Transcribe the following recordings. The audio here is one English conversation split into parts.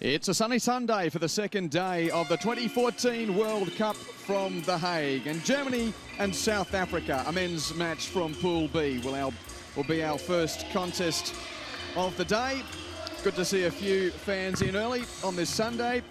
It's a sunny Sunday for the second day of the 2014 World Cup from The Hague. And Germany and South Africa, a men's match from Pool B, will be our first contest of the day. Good to see a few fans in early on this Sunday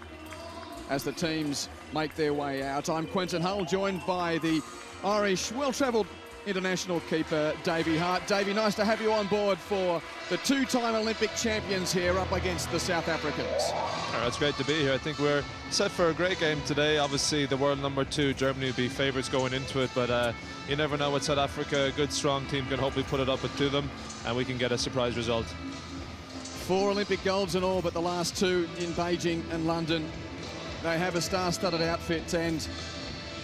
as the teams make their way out. I'm Quentin Hull, joined by the Irish well-travelled international keeper Davey Hart. Davey, nice to have you on board for the two-time Olympic champions here up against the South Africans. Oh, it's great to be here. I think we're set for a great game today. Obviously, the world number 2, Germany, will be favourites going into it, but you never know with South Africa. A good, strong team can hopefully put it up to them, and we can get a surprise result. 4 Olympic golds in all, but the last 2 in Beijing and London. They have a star-studded outfit and,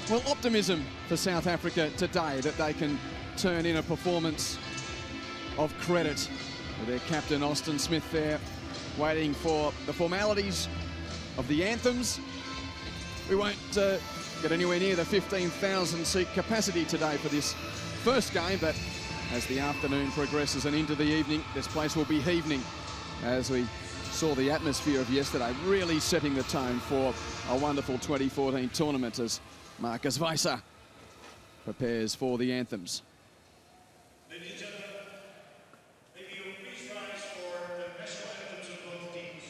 well, optimism for South Africa today that they can turn in a performance of credit. With their captain, Austin Smith, there waiting for the formalities of the anthems. We won't get anywhere near the 15,000 seat capacity today for this first game, but as the afternoon progresses and into the evening, this place will be heaving, as we saw the atmosphere of yesterday really setting the tone for a wonderful 2014 tournament as Marcus Weiser prepares for the anthems. Ladies and gentlemen, may you please rise for the national anthems of both teams.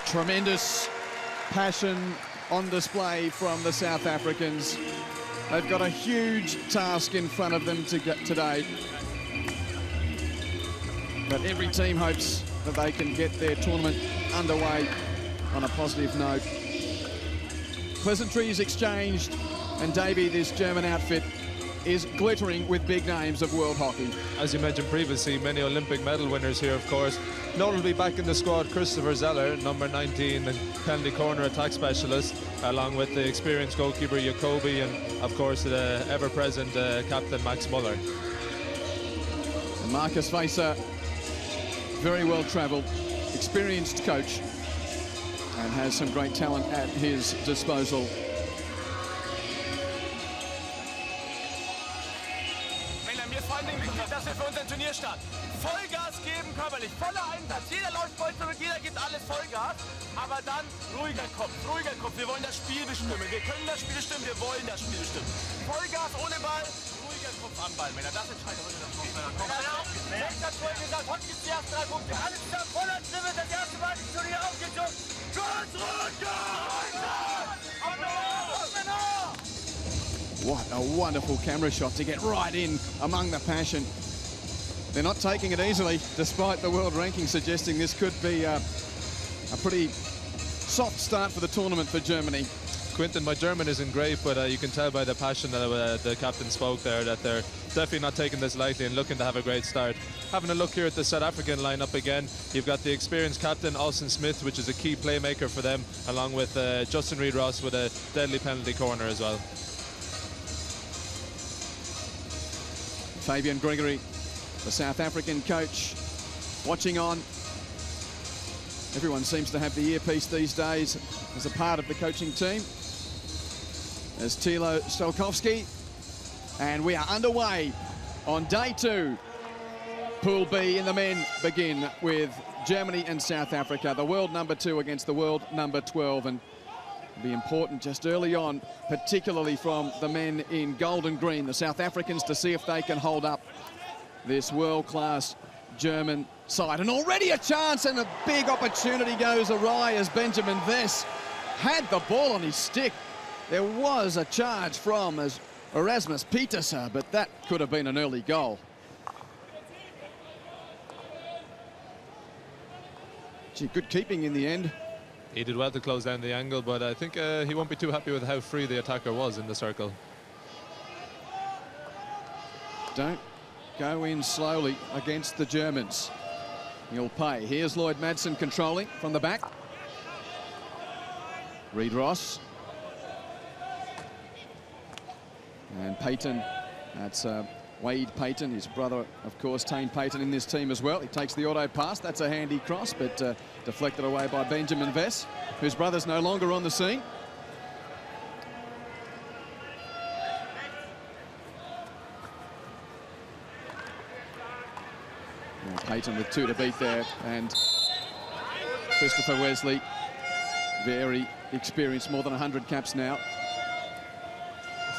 Tremendous passion on display from the South Africans. They've got a huge task in front of them to get today. But every team hopes that they can get their tournament underway on a positive note. Pleasantries exchanged, and Davey, this German outfit, is glittering with big names of world hockey. As you mentioned previously, many Olympic medal winners here, of course. Notably back in the squad, Christopher Zeller, number 19, the penalty corner attack specialist, along with the experienced goalkeeper Jacobi, and of course the ever-present captain Max Muller. And Marcus Vaser, very well travelled, experienced coach, and has some great talent at his disposal. Das ist für unseren Turnierstart. Vollgas geben körperlich, voller Einsatz. Jeder läuft voll zurück, jeder gibt alles Vollgas. Aber dann ruhiger Kopf, ruhiger Kopf. Wir wollen das Spiel bestimmen. Wir können das Spiel bestimmen, wir wollen das Spiel bestimmen. Vollgas ohne Ball, ruhiger Kopf am Ball, Männer. Das entscheidet heute das Spiel. Ich hab's vorhin gesagt, heute gibt's die ersten 3 Punkte. Alles klar, voller Dribbel, das erste Mal das Turnier aufgezogen. Ganz runter! What a wonderful camera shot to get right in among the passion. They're not taking it easily, despite the world ranking suggesting this could be a pretty soft start for the tournament for Germany. Quinton, my German isn't great, but you can tell by the passion that the captain spoke there that they're definitely not taking this lightly and looking to have a great start. Having a look here at the South African lineup again, you've got the experienced captain, Austin Smith, which is a key playmaker for them, along with Justin Reid-Ross with a deadly penalty corner as well. Fabian Gregory, the South African coach, watching on. Everyone seems to have the earpiece these days as a part of the coaching team. There's Tilo Stolkovski, and we are underway on day 2. Pool B in the men begin with Germany and South Africa, the world number 2 against the world number 12, and it'll be important just early on, particularly from the men in gold and green, the South Africans, to see if they can hold up this world-class German side. And already a chance, and a big opportunity goes awry as Benjamin Vess had the ball on his stick. There was a charge from Erasmus Pieterse, but that could have been an early goal. Gee, good keeping in the end. He did well to close down the angle, but I think he won't be too happy with how free the attacker was in the circle. Don't go in slowly against the Germans. You'll pay. Here's Lloyd Madsen controlling from the back. Reid-Ross. And Payton, that's Wade Payton, his brother, of course, Tane Payton in this team as well. He takes the auto pass. That's a handy cross, but deflected away by Benjamin Vess, whose brother's no longer on the scene. And Payton with 2 to beat there, and Christopher Wesley, very experienced, more than 100 caps now.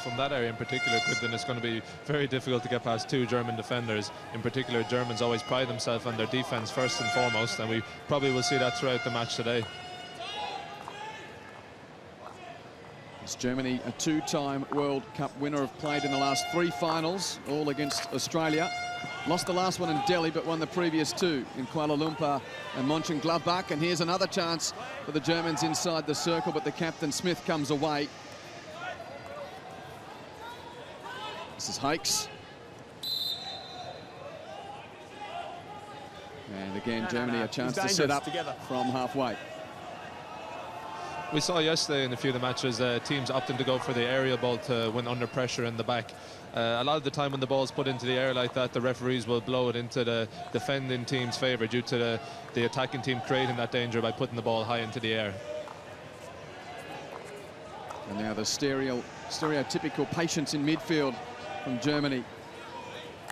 From that area in particular, Quinton, it's going to be very difficult to get past 2 German defenders. In particular, Germans always pride themselves on their defense first and foremost, and we probably will see that throughout the match today. It's Germany, a 2-time World Cup winner, have played in the last 3 finals, all against Australia. Lost the last one in Delhi, but won the previous 2 in Kuala Lumpur and Mönchengladbach. And here's another chance for the Germans inside the circle, but the captain, Smith, comes away. This is Hakes. And again, Germany a chance to set up from halfway. We saw yesterday in a few of the matches teams opting to go for the aerial ball to when under pressure in the back. A lot of the time when the ball is put into the air like that, the referees will blow it into the defending team's favour due to the attacking team creating that danger by putting the ball high into the air. And now the stereotypical patience in midfield from Germany.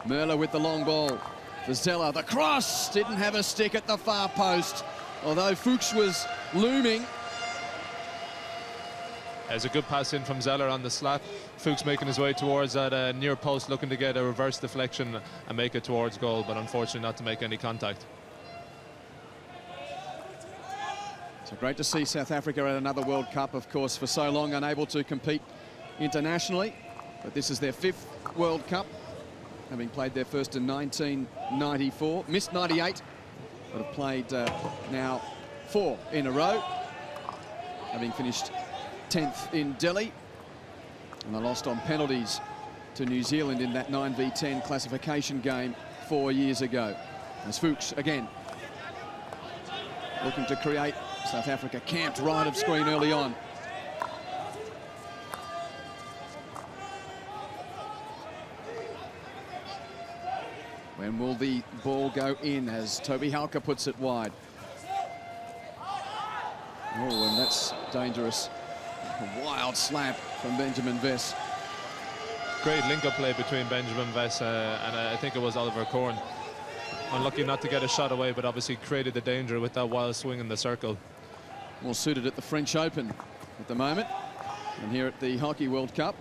Möller with the long ball for Zeller. The cross didn't have a stick at the far post, although Fuchs was looming. There's a good pass in from Zeller on the slap. Fuchs making his way towards that near post, looking to get a reverse deflection and make it towards goal, but unfortunately not to make any contact. So great to see South Africa at another World Cup, of course, for so long unable to compete internationally. But this is their 5th World Cup, having played their first in 1994. Missed 98, but have played now 4 in a row, having finished 10th in Delhi. And they lost on penalties to New Zealand in that 9v10 classification game 4 years ago. As Fuchs again looking to create. South Africa camped right of screen early on. When will the ball go in as Toby Halker puts it wide? Oh, and that's dangerous. A wild slap from Benjamin Vess. Great link-up play between Benjamin Vess and I think it was Oliver Korn. Unlucky not to get a shot away, but obviously created the danger with that wild swing in the circle. More suited at the French Open at the moment, and here at the Hockey World Cup.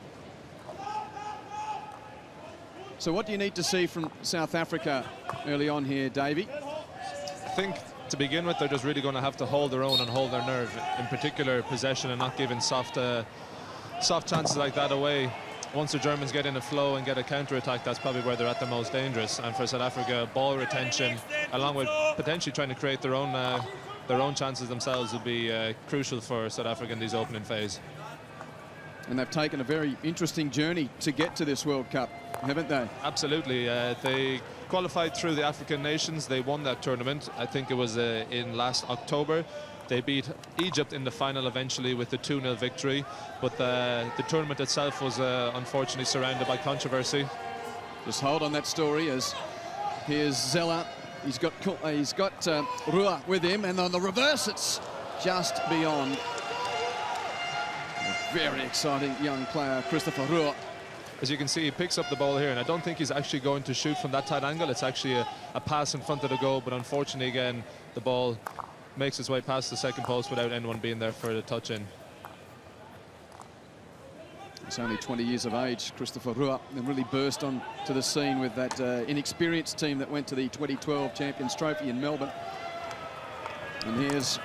So what do you need to see from South Africa early on here, Davey? I think to begin with, they're just really going to have to hold their own and hold their nerve, in particular possession, and not giving soft chances like that away. Once the Germans get in a flow and get a counter-attack, that's probably where they're at the most dangerous. And for South Africa, ball retention, along with potentially trying to create their own chances themselves, will be crucial for South Africa in this opening phase. And they've taken a very interesting journey to get to this World Cup, haven't they? Absolutely. They qualified through the African nations. They won that tournament. I think it was in last October. They beat Egypt in the final eventually with the 2-0 victory, but the tournament itself was unfortunately surrounded by controversy. Just hold on that story as here's Zeller. He's got Rua with him, and on the reverse it's just beyond. A very exciting young player, Christopher Rua. As you can see, he picks up the ball here, and I don't think he's actually going to shoot from that tight angle. It's actually a pass in front of the goal, but unfortunately again the ball makes its way past the second post without anyone being there for the touch in. He's only 20 years of age, Christopher Rua, and really burst onto the scene with that inexperienced team that went to the 2012 Champions Trophy in Melbourne. And here's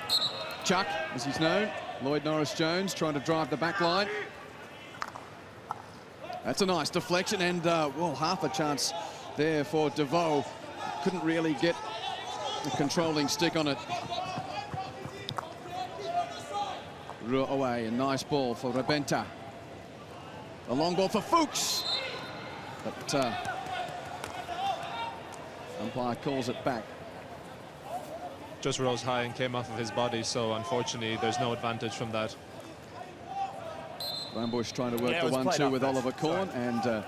Chuck, as he's known, Lloyd Norris-Jones trying to drive the back line. That's a nice deflection, and well, half a chance there for DeVoe. Couldn't really get a controlling stick on it. Rua away, a nice ball for Rebenta. A long ball for Fuchs, but umpire calls it back. Just rose high and came off of his body, so unfortunately there's no advantage from that. Rambush trying to work the 1-2 with Oliver Korn, and a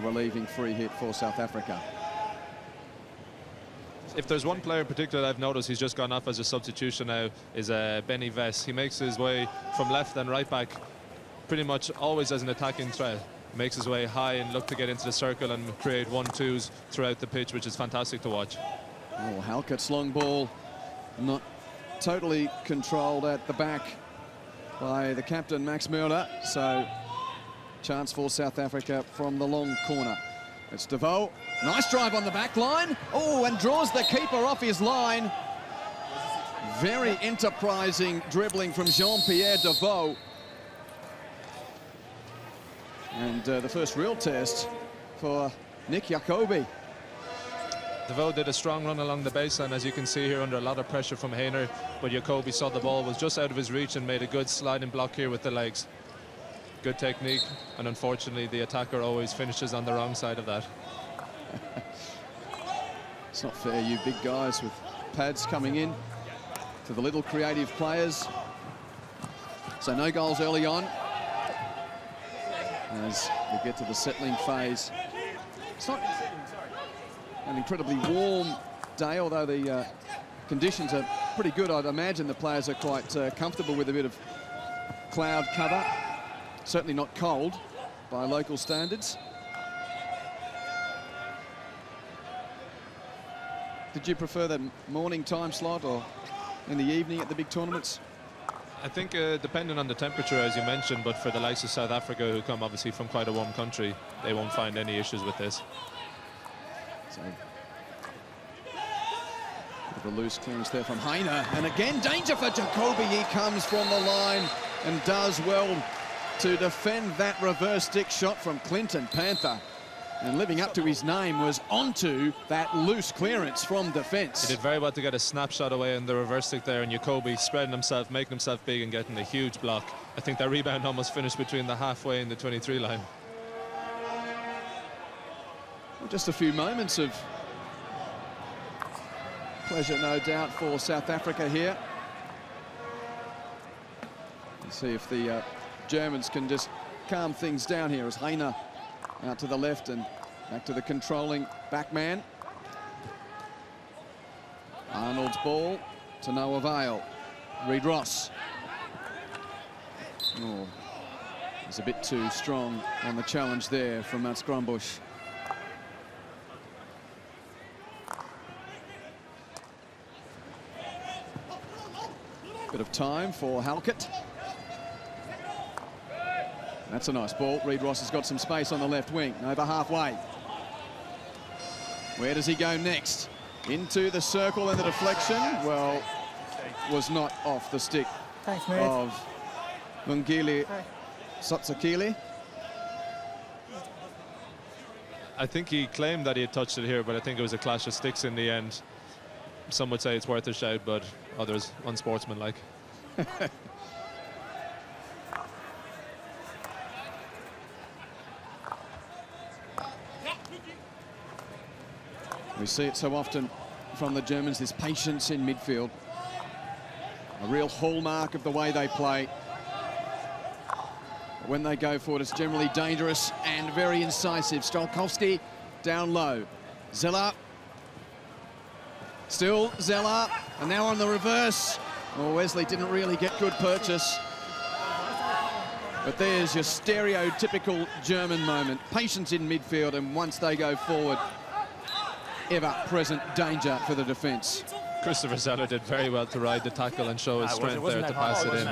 relieving free hit for South Africa. If there's one player in particular that I've noticed he's just gone off as a substitution now is Benny Vess. He makes his way from left and right back pretty much always as an attacking threat. Makes his way high and look to get into the circle and create 1-2s throughout the pitch, which is fantastic to watch. Oh, Halkert's long ball not totally controlled at the back by the captain, Max Mueller. So chance for South Africa from the long corner. It's DeVoe. Nice drive on the back line. Oh, and draws the keeper off his line. Very enterprising dribbling from Jean-Pierre DeVoe. And the first real test for Nick Jacobi. DeVoe did a strong run along the baseline, as you can see here, under a lot of pressure from Hayner, but Jacobi saw the ball was just out of his reach and made a good sliding block here with the legs. Good technique, and unfortunately the attacker always finishes on the wrong side of that. It's not fair, you big guys with pads coming in to the little creative players. So no goals early on as we get to the settling phase. It's not an incredibly warm day, although the conditions are pretty good. I'd imagine the players are quite comfortable with a bit of cloud cover. Certainly not cold by local standards. Did you prefer the morning time slot or in the evening at the big tournaments? I think depending on the temperature, as you mentioned, but for the likes of South Africa, who come obviously from quite a warm country, they won't find any issues with this. So, bit of a loose clearance there from Hayner, and again danger for Jacobi. He comes from the line and does well to defend that reverse stick shot from Clinton Panther. And living up to his name was onto that loose clearance from defence. He did very well to get a snapshot away on the reverse stick there, and Jacobi spreading himself, making himself big and getting a huge block. I think that rebound almost finished between the halfway and the 23 line. Just a few moments of pleasure, no doubt, for South Africa here. Let's see if the Germans can just calm things down here as Hague out to the left and back to the controlling back man. Arnold's ball to no avail. Reid Ross. Oh, he's a bit too strong on the challenge there from Mats Grombusch. Bit of time for Halkett. That's a nice ball. Reid Ross has got some space on the left wing, over halfway. Where does he go next? Into the circle, and the deflection, well, was not off the stick of Mungili Sotsakili. I think he claimed that he had touched it here, but I think it was a clash of sticks in the end. Some would say it's worth a shout, but others unsportsmanlike. We see it so often from the Germans, this patience in midfield. A real hallmark of the way they play. When they go for it, it's generally dangerous and very incisive. Strelkowski down low. Zeller. Still Zeller, and now on the reverse. Well, Wesley didn't really get good purchase. But there's your stereotypical German moment. Patience in midfield, and once they go forward, ever-present danger for the defence. Christopher Zeller did very well to ride the tackle and show his strength there to pass it in.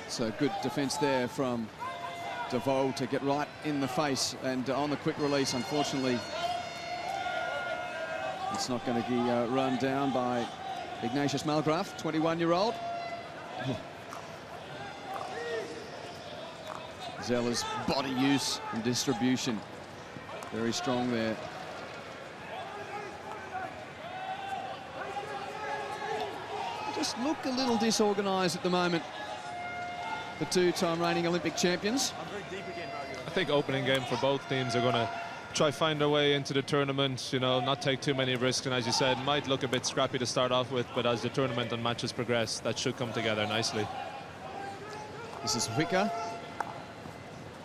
So good defence there from De Vaux to get right in the face, and on the quick release, unfortunately, it's not going to be run down by Ignatius Malgraf, 21-year-old. Zeller's body use and distribution, very strong there. Just look a little disorganised at the moment, the two-time reigning Olympic champions. I think opening game for both teams are going to try find their way into the tournament, you know, not take too many risks, and as you said, might look a bit scrappy to start off with, but as the tournament and matches progress, that should come together nicely. This is Wicker.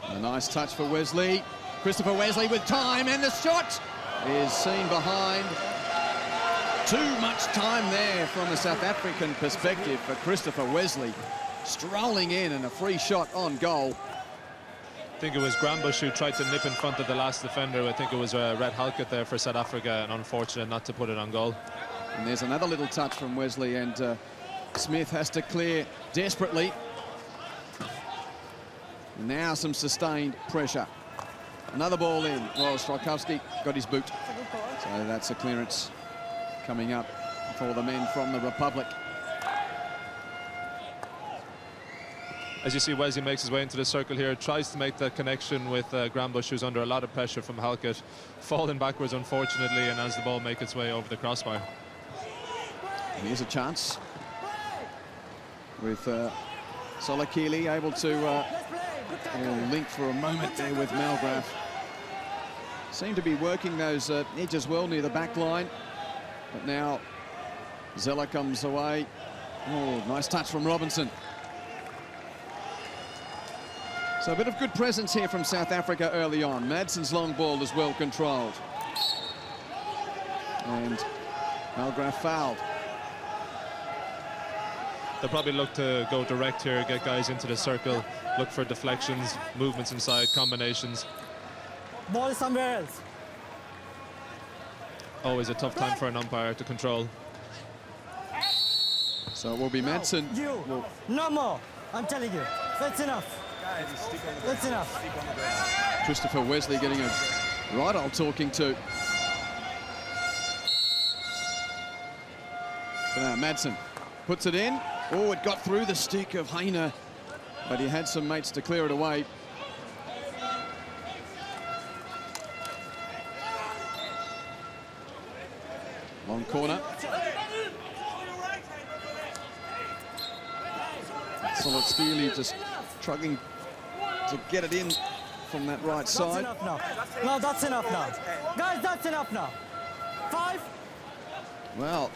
A nice touch for Wesley. Christopher Wesley with time, and the shot is seen behind. Too much time there from a South African perspective for Christopher Wesley. Strolling in and a free shot on goal. I think it was Grombusch who tried to nip in front of the last defender. I think it was Red Halkett there for South Africa, and unfortunate not to put it on goal. And there's another little touch from Wesley, and Smith has to clear desperately. Now some sustained pressure. Another ball in. Well, Strelkowski got his boot. So that's a clearance coming up for the men from the Republic. As you see, Wesley makes his way into the circle here, tries to make that connection with Grombusch, who's under a lot of pressure from Halkett, falling backwards, unfortunately, and as the ball makes its way over the crossbar. And here's a chance with Solakili able to link for a moment there with Malgraf. Seem to be working those edges well near the back line, but now Zeller comes away. Oh, nice touch from Robinson. So a bit of good presence here from South Africa early on. Madsen's long ball is well controlled. And Malgraf fouled. They'll probably look to go direct here, get guys into the circle, look for deflections, movements inside, combinations. Ball somewhere else. Always a tough time for an umpire to control. So it will be Madsen. You, no more. I'm telling you, that's enough. That's enough. Christopher Wesley getting a right old talking to. So now Madsen puts it in. Oh, it got through the stick of Hague, but he had some mates to clear it away. Long corner. Solid Steely just to get it in from that right That's side. enough now. No, that's enough now. Guys, that's enough now. 5. Well,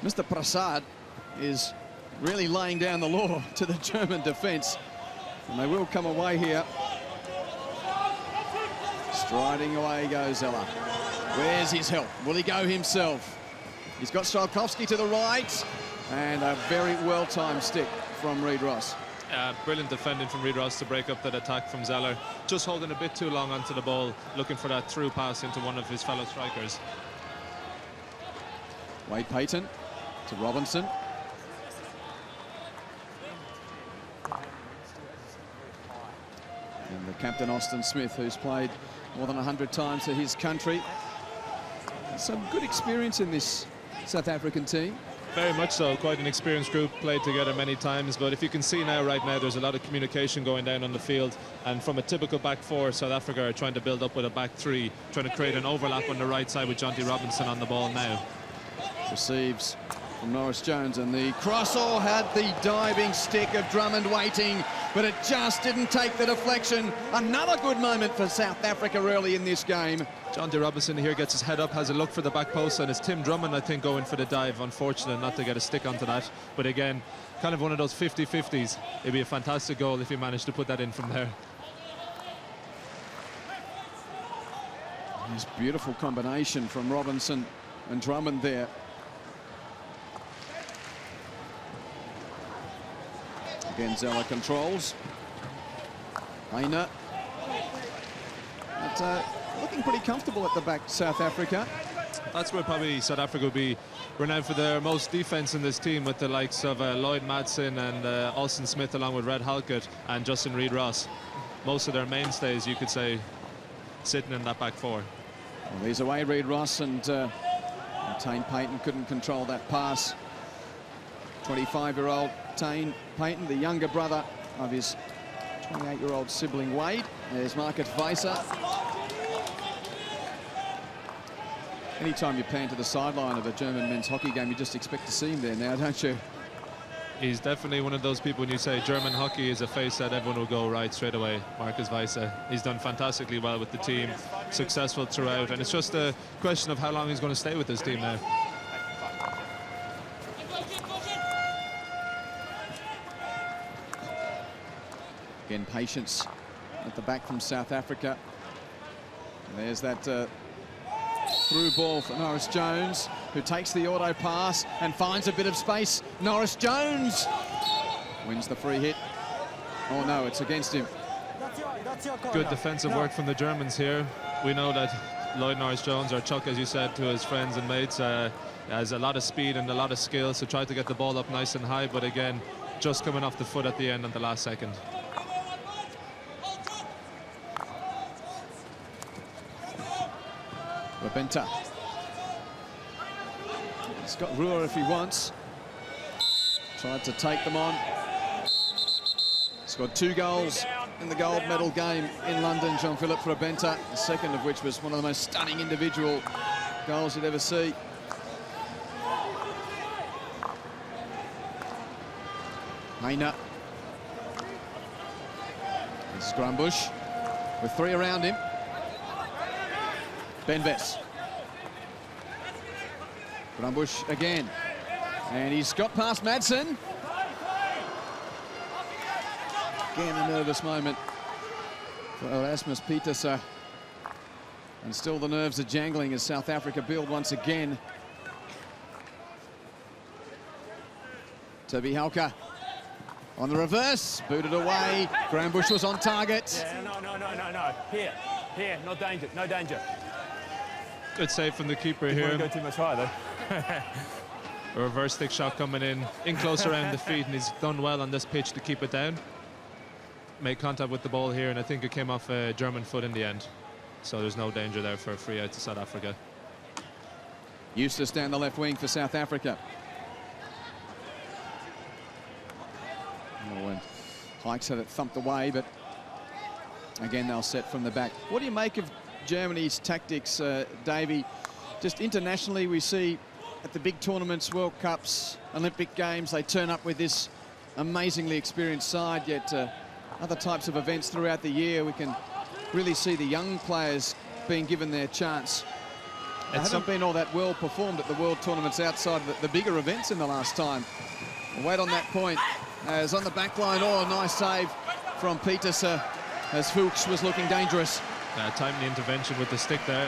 Mr. Prasad is really laying down the law to the German defence. And they will come away here. Striding away goes Zeller. Where's his help? Will he go himself? He's got Shalkovsky to the right. And a very well-timed stick from Reid Ross. Brilliant defending from Reid Ross to break up that attack from Zeller. Just holding a bit too long onto the ball, looking for that through pass into one of his fellow strikers. Wade Payton to Robinson. And the captain, Austin Smith, who's played more than 100 times for his country. Some good experience in this South African team. Very much so, quite an experienced group, played together many times, but if you can see right now, there's a lot of communication going down on the field, and from a typical back four, South Africa are trying to build up with a back three, trying to create an overlap on the right side with Jonty Robinson on the ball now. Receives from Norris Jones, and the cross-all had the diving stick of Drummond waiting, but it just didn't take the deflection. Another good moment for South Africa early in this game. Jonty Robinson here gets his head up, has a look for the back post, and it's Tim Drummond, I think, going for the dive. Unfortunate not to get a stick onto that, but again, kind of one of those 50-50s. It'd be a fantastic goal if he managed to put that in from there. This beautiful combination from Robinson and Drummond there. Again, Zeller controls. Heine. But, looking pretty comfortable at the back, South Africa. That's where probably South Africa will be renowned for their most defense in this team, with the likes of Lloyd Madsen and Alston Smith, along with Red Halkett and Justin Reid Ross. Most of their mainstays, you could say, sitting in that back four. Well, he's away, Reid Ross, and Tane Payton couldn't control that pass. 25-year-old Tane Payton, the younger brother of his 28-year-old sibling Wade. There's Marcus Weiser. Anytime you pan to the sideline of a German men's hockey game, you just expect to see him there now, don't you? He's definitely one of those people, when you say German hockey is a face that everyone will go right straight away. Marcus Weiser. He's done fantastically well with the team, successful throughout, and it's just a question of how long he's going to stay with this team now. Again, patience at the back from South Africa. And there's that through ball for Norris Jones, who takes the auto pass and finds a bit of space. Norris Jones wins the free hit. Oh no, it's against him. That's your call. Good defensive work from the Germans here. We know that Lloyd Norris Jones, or Chuck, as you said to his friends and mates, has a lot of speed and a lot of skill, so try to get the ball up nice and high, but again, just coming off the foot at the end on the last second. Rabenta. He's got Ruhr if he wants. Tried to take them on. Scored 2 goals in the gold medal game in London, Jean-Philippe Rabenta, the second of which was one of the most stunning individual goals you'd ever see. Heine. This is Grumbush with 3 around him. Benves. Grumbush again. And he's got past Madsen. Again, a nervous moment for Erasmus Pieterse. And still the nerves are jangling as South Africa build once again. Toby Halka on the reverse, booted away. Grumbush was on target. Yeah, no. Here, no danger, no danger. Good save from the keeper Didn't here. want to go too much higher, though. A reverse stick shot coming in close around the feet, and he's done well on this pitch to keep it down. Made contact with the ball here, and I think it came off a German foot in the end. So there's no danger there for a free out to South Africa. Eustace down the left wing for South Africa. Oh, and Hikes had it thumped away, but again they'll set from the back. What do you make of Germany's tactics, Davey? Just internationally, we see at the big tournaments, World Cups, Olympic Games, they turn up with this amazingly experienced side, yet other types of events throughout the year, we can really see the young players being given their chance. They haven't been all that well performed at the World Tournaments outside of the bigger events in the last time. We'll wait on that point. As on the back line, oh, nice save from Pieterse as Fuchs was looking dangerous. Timely intervention with the stick there.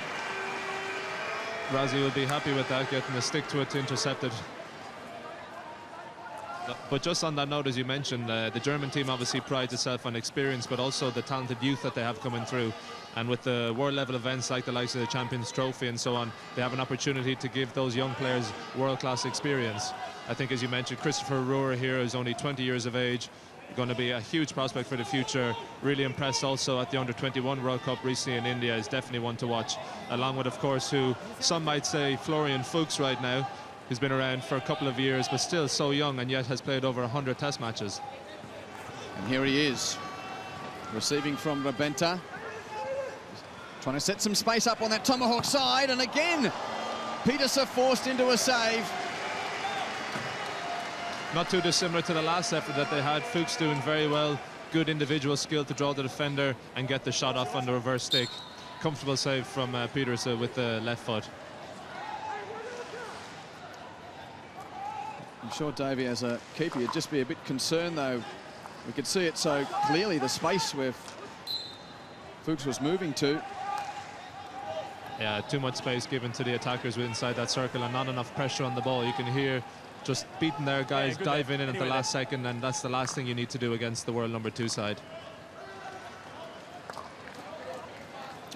Razi will be happy with that, getting the stick to it to intercept it. But just on that note, as you mentioned, the German team obviously prides itself on experience, but also the talented youth that they have coming through. And with the world-level events like the likes of the Champions Trophy and so on, they have an opportunity to give those young players world-class experience. I think, as you mentioned, Christopher Rohr here is only 20 years of age, going to be a huge prospect for the future. Really impressed also at the Under-21 World Cup recently in India. Is definitely one to watch, along with, of course, who some might say Florian Fuchs right now, who's been around for a couple of years, but still so young and yet has played over 100 test matches. And here he is, receiving from Rabenta. Trying to set some space up on that tomahawk side, and again, Pieterse forced into a save. Not too dissimilar to the last effort that they had. Fuchs doing very well, good individual skill to draw the defender and get the shot off on the reverse stick. Comfortable save from Pieterse with the left foot. I'm sure Davey, as a keeper, you'd just be a bit concerned, though. We could see it so clearly, the space where Fuchs was moving to. Yeah, too much space given to the attackers inside that circle and not enough pressure on the ball. You can hear just beating their guys, diving in at the last second, and that's the last thing you need to do against the world #2 side.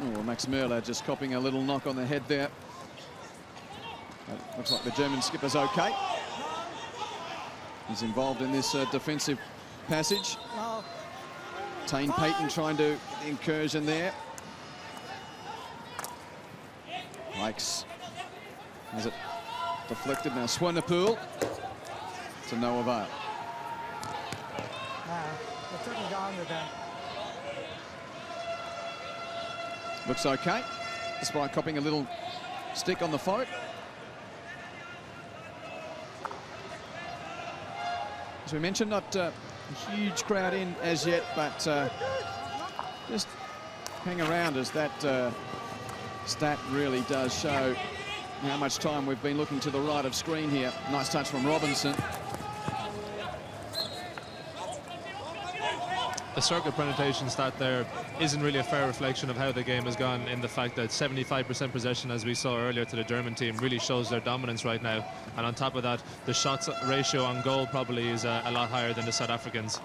Oh, Max Merler just copping a little knock on the head there. Looks like the German skipper's okay. He's involved in this defensive passage. Tane Payton trying to get the incursion there. Hikes has it deflected now. Swanepoel to no avail. Looks okay, despite copping a little stick on the forehead. As we mentioned, not a huge crowd in as yet, but just hang around as that stat really does show how much time we've been looking to the right of screen here. Nice touch from Robinson. The circuit penetration stat there isn't really a fair reflection of how the game has gone, in the fact that 75% possession, as we saw earlier, to the German team really shows their dominance right now. And on top of that, the shots ratio on goal probably is a lot higher than the South Africans.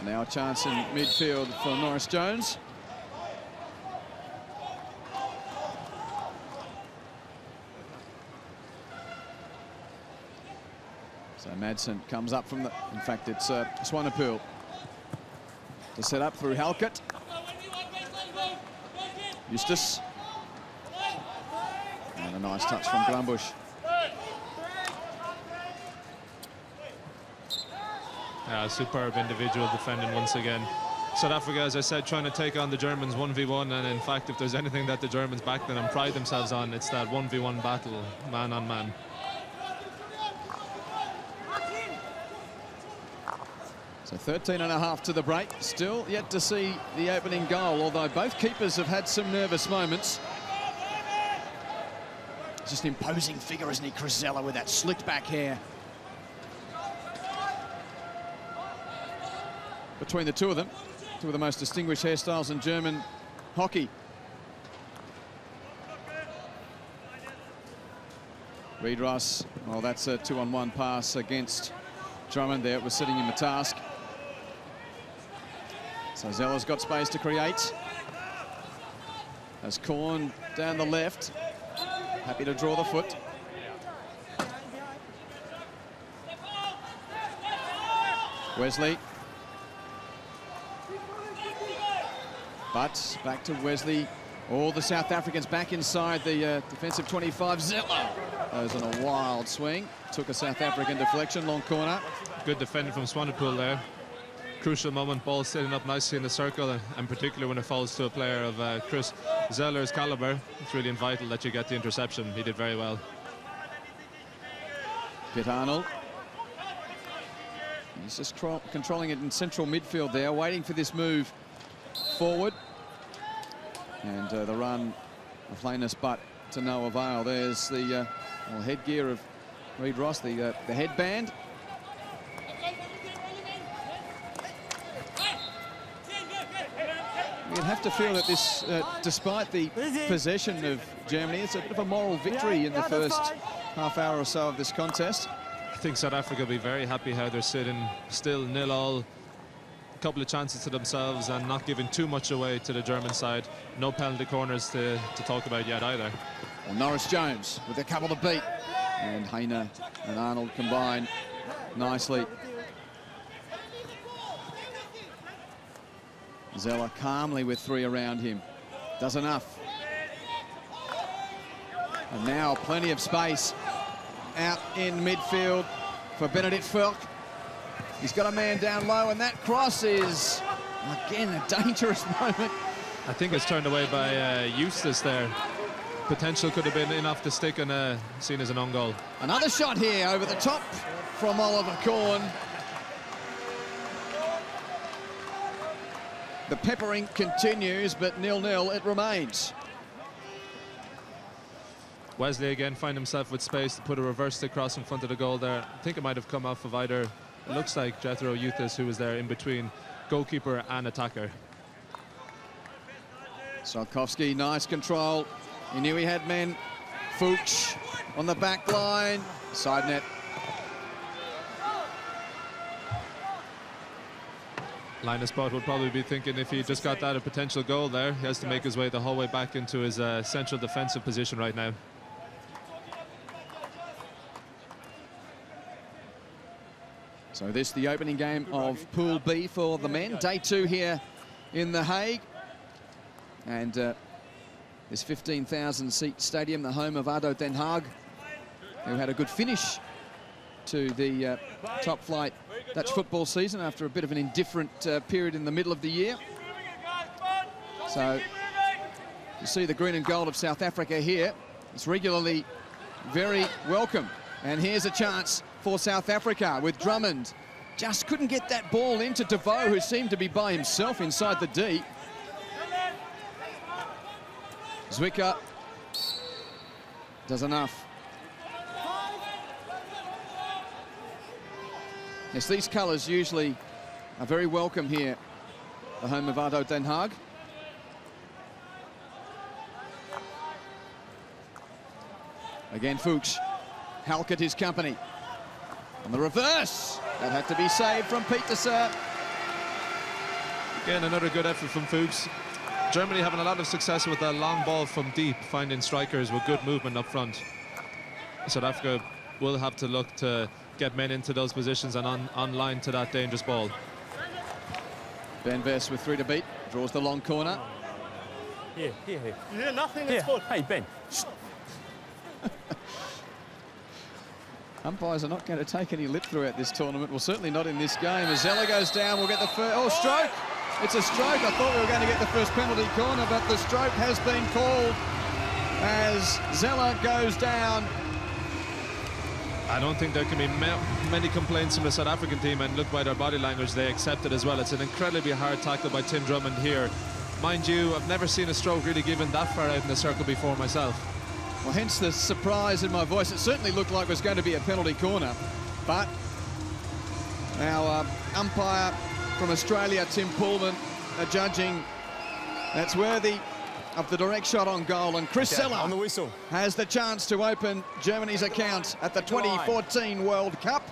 Now a chance in midfield for Norris Jones. So Madsen comes up from the, in fact it's Swanepoel to set up through Halkett. Eustace. And a nice touch from Glambush. Superb individual defending once again. South Africa, as I said, trying to take on the Germans 1v1, and in fact, if there's anything that the Germans back then and pride themselves on, it's that 1v1 battle, man on man. So 13.5 to the break. Still yet to see the opening goal, although both keepers have had some nervous moments. Just an imposing figure, isn't he, Crisella, with that slicked back hair. Between the two of them, two of the most distinguished hairstyles in German hockey. Reid Ross, well, that's a 2-on-1 pass against Drummond there. It was setting him a task. So Zella's got space to create. As Korn down the left, happy to draw the foot. Wesley. But back to Wesley. All the South Africans back inside the defensive 25. Zella goes on a wild swing. Took a South African deflection, long corner. Good defending from Swanepoel there. Crucial moment, ball sitting up nicely in the circle, and particularly when it falls to a player of Chris Zeller's caliber, it's really vital that you get the interception. He did very well. Piet Arnold. He's just controlling it in central midfield there, waiting for this move forward. And the run of Lanus, but to no avail. There's the headgear of Reid Ross, the headband. You'd have to feel that this, despite the possession of Germany, it's a bit of a moral victory in the first half hour or so of this contest. I think South Africa will be very happy how they're sitting still 0-0. A couple of chances to themselves and not giving too much away to the German side. No penalty corners to talk about yet either. Well, Norris Jones with a couple to beat. And Heine and Arnold combine nicely. Zeller calmly with 3 around him. Does enough. And now plenty of space out in midfield for Benedict Furk. He's got a man down low, and that cross is, again, a dangerous moment. I think it's turned away by Eustace there. Potential could have been in off the stick and seen as an own goal. Another shot here over the top from Oliver Korn. The peppering continues, but 0-0 it remains. Wesley again find himself with space to put a reverse stick cross in front of the goal there. I think it might have come off of either, it looks like Jethro Eustace, who was there in between goalkeeper and attacker. Solkowski, nice control. He knew he had men. Fuchs on the back line. Side net. Linus Butt would probably be thinking if he just got that a potential goal there, he has to make his way the whole way back into his central defensive position right now. So this the opening game of Pool B for the men. Day 2 here in The Hague. And this 15,000-seat stadium, the home of ADO Den Haag, who had a good finish to the top-flight Dutch football season after a bit of an indifferent period in the middle of the year. So you see the green and gold of South Africa here. It's regularly very welcome. And here's a chance for South Africa with Drummond. Just couldn't get that ball into DeVoe, who seemed to be by himself inside the D. Zwicker does enough. Yes, these colours usually are very welcome here, the home of ADO Den Haag. Again, Fuchs. Halkett his company. On the reverse, that had to be saved from Pieterse. Again, another good effort from Fuchs. Germany having a lot of success with a long ball from deep, finding strikers with good movement up front. South Africa will have to look to get men into those positions and on line to that dangerous ball. Ben Vest with 3 to beat, draws the long corner. Here. You hear nothing? Here. It's good. Hey, Ben. Umpires are not going to take any lip throughout this tournament. Well, certainly not in this game. As Zeller goes down, we'll get the first... Oh, stroke! It's a stroke. I thought we were going to get the first penalty corner, but the stroke has been called as Zeller goes down. I don't think there can be many complaints from the South African team, and look by their body language, they accept it as well. It's an incredibly hard tackle by Tim Drummond here. Mind you, I've never seen a stroke really given that far out in the circle before myself. Well, hence the surprise in my voice. It certainly looked like it was going to be a penalty corner, but our umpire from Australia, Tim Pullman, judging. That's worthy of the direct shot on goal, and Chris Seller On the whistle. has the chance to open Germany's account at the 2014 World Cup.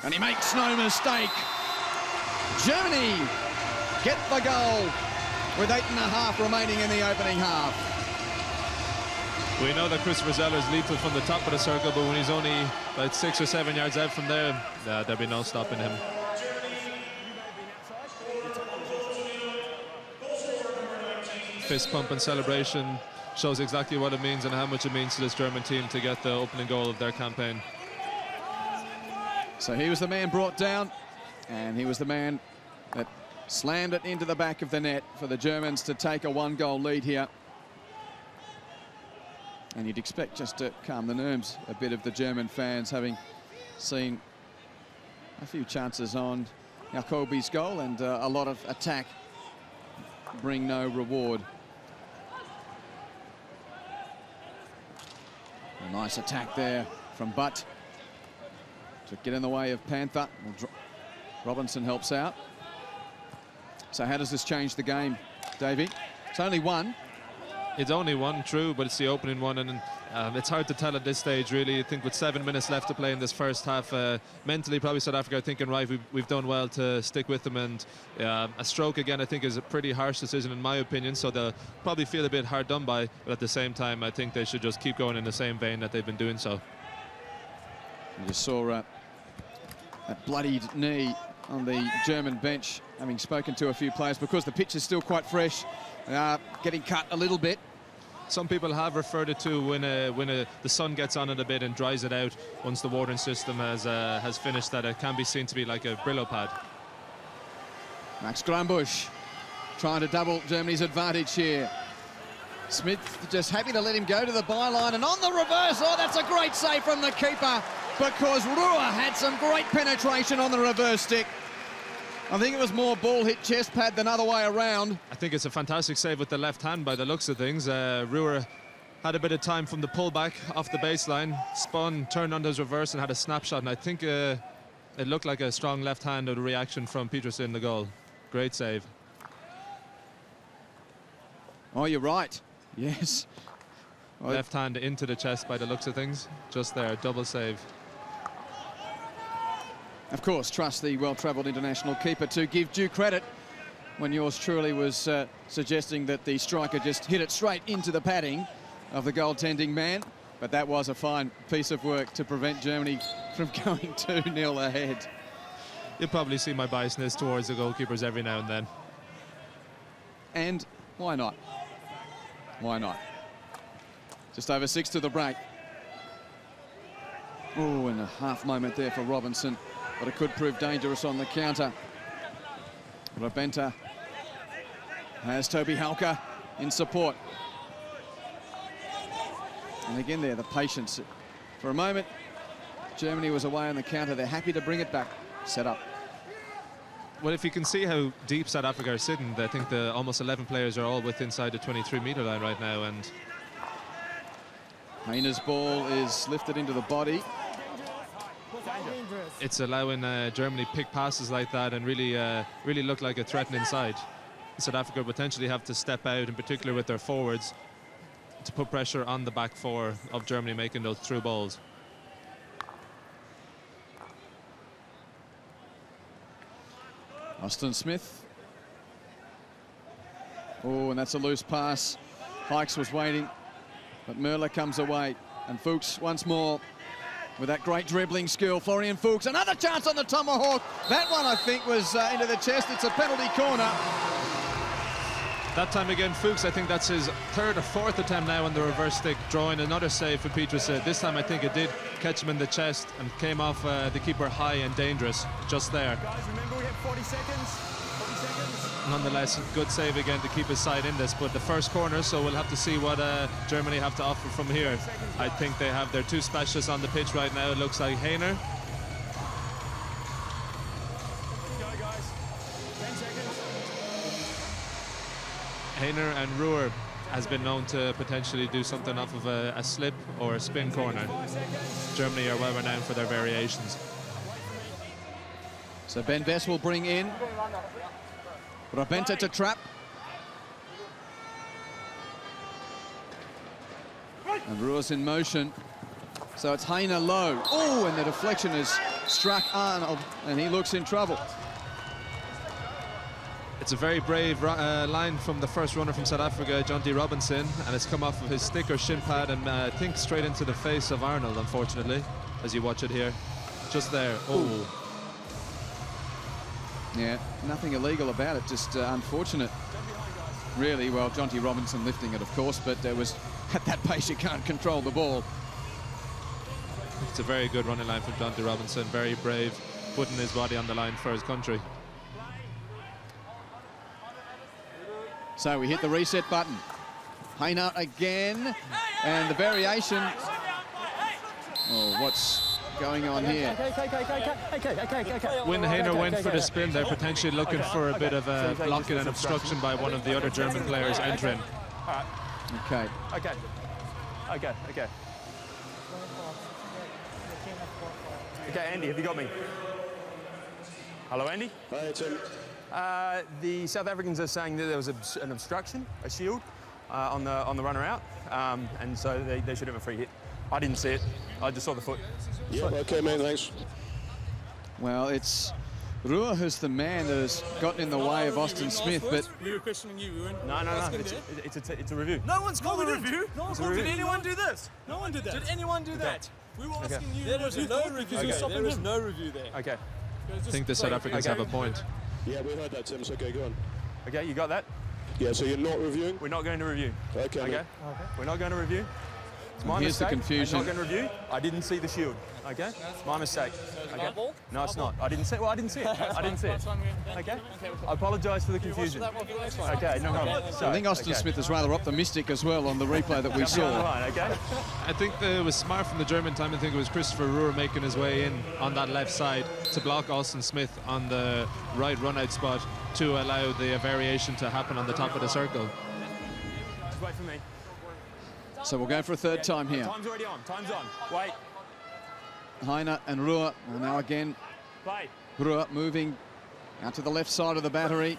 And he makes no mistake. Germany get the goal with 8.5 remaining in the opening half. We know that Christopher Zeller's lethal from the top of the circle, but when he's only about 6 or 7 yards out from there, there'll be no stopping him. Fist pump and celebration shows exactly what it means and how much it means to this German team to get the opening goal of their campaign. So he was the man brought down, and he was the man that slammed it into the back of the net for the Germans to take a 1-goal lead here. And you'd expect just to calm the nerves a bit of the German fans, having seen a few chances on Jacobi's goal and a lot of attack bring no reward. A nice attack there from Butt to get in the way of Panther. Robinson helps out. So how does this change the game, Davey? It's only one. It's only one, true, but it's the opening one, and it's hard to tell at this stage, really. I think with 7 minutes left to play in this first half, mentally, probably South Africa are thinking, right, we've done well to stick with them, and a stroke, again, I think is a pretty harsh decision, in my opinion, so they'll probably feel a bit hard done by, but at the same time, I think they should just keep going in the same vein that they've been doing so. You just saw that bloodied knee on the German bench, having spoken to a few players, because the pitch is still quite fresh, getting cut a little bit. Some people have referred it to when the sun gets on it a bit and dries it out once the watering system has finished, that it can be seen to be like a Brillo pad. Max Grambusch trying to double Germany's advantage here. Smith just happy to let him go to the byline, and on the reverse, oh, that's a great save from the keeper, because Ruhr had some great penetration on the reverse stick. I think it was more ball hit chest pad than other way around. I think it's a fantastic save with the left hand by the looks of things. Ruhr had a bit of time from the pullback off the baseline, spun, turned on his reverse and had a snapshot, and I think it looked like a strong left-handed reaction from Peterson in the goal. Great save. Oh, you're right. Yes. Left hand into the chest by the looks of things. Just there, double save. Of course, trust the well-travelled international keeper to give due credit when yours truly was suggesting that the striker just hit it straight into the padding of the goaltending man. But that was a fine piece of work to prevent Germany from going 2-0 ahead. You'll probably see my biasness towards the goalkeepers every now and then. And why not? Why not? Just over 6 to the break. Oh, and a half moment there for Robinson, but it could prove dangerous on the counter. Rabenta has Toby Halker in support. And again there, the patience. For a moment, Germany was away on the counter. They're happy to bring it back. Set up. Well, if you can see how deep South Africa are sitting, I think the almost 11 players are all within inside the 23-metre line right now, and Heiner's ball is lifted into the body. It's allowing Germany pick passes like that and really look like a threat inside. South Africa potentially have to step out, in particular with their forwards, to put pressure on the back four of Germany making those through balls. Austin Smith. Oh, and that's a loose pass. Hikes was waiting, but Merle comes away. And Fuchs once more with that great dribbling skill. Florian Fuchs, another chance on the tomahawk. That one, I think, was into the chest. It's a penalty corner. That time again, Fuchs, I think that's his third or fourth attempt now on the reverse stick, drawing another save for Peterson. This time I think it did catch him in the chest and came off the keeper high and dangerous, just there. Guys, remember we have 40 seconds. 40 seconds. Nonetheless, good save again to keep his side in this, but the first corner, so we'll have to see what Germany have to offer from here. I think they have their two specialists on the pitch right now. It looks like Hainer. Go, guys. 10 seconds. Hainer and Ruhr has been known to potentially do something off of a slip or a spin corner. Germany are well renowned for their variations. So Ben Bess will bring in Rabenta to trap. And Ruhr's in motion. So it's Hainer low. Oh, and the deflection has struck Arnold, and he looks in trouble. It's a very brave line from the first runner from South Africa, Jonty Robinson, and it's come off of his stick or shin pad and I think straight into the face of Arnold, unfortunately, as you watch it here. Just there. Oh. Yeah, nothing illegal about it, just unfortunate. Really, well, Jonty Robinson lifting it, of course, but it was at that pace you can't control the ball. It's a very good running line from Jonty Robinson, very brave, putting his body on the line for his country. So we hit the reset button. Hainer again, and the variation. Oh, what's going on here. When Hainer went for the spin, they're potentially looking for a bit of a blocking and obstruction by one of the other German players entering. Okay. Okay. Okay, Andy, have you got me? Hello, Andy? Hi, Tim. The South Africans are saying that there was an obstruction, a shield, on the runner out, and so they should have a free hit. I didn't see it. I just saw the foot. Yeah, okay, mate, thanks. Well, it's Ruhr who's the man that has gotten in the way of Austin Smith, but We were questioning you. We weren't. No. It's a review. No one's called a review. No one It's a called. Did review. anyone do this? No one did that. Did anyone do that? We were asking you. There was no review. There was no review there. Okay. I think the South Africans have a point. Yeah, we heard that, Tim, so okay, go on. Okay, you got that? Yeah, so you're not reviewing? We're not going to review. Okay, mate. Okay. We're not going to review. It's my Here's the mistake. confusion. I'm not going to review. I didn't see the shield. Okay. My mistake. Okay. No, it's not. I didn't see. Well, I didn't see it. I didn't see it. Okay. I apologise for the confusion. Okay. No problem. I think Austin Smith is rather optimistic as well on the replay that we saw. Right, okay. I think it was smart from the German time. I think it was Christopher Ruhr making his way in on that left side to block Austin Smith on the right run-out spot to allow the variation to happen on the top of the circle. Just wait for me. So we'll go for a third time here. Time's already on. Time's on. Wait. Heiner and Ruhr. Well, now again, Play. Ruhr moving out to the left side of the battery.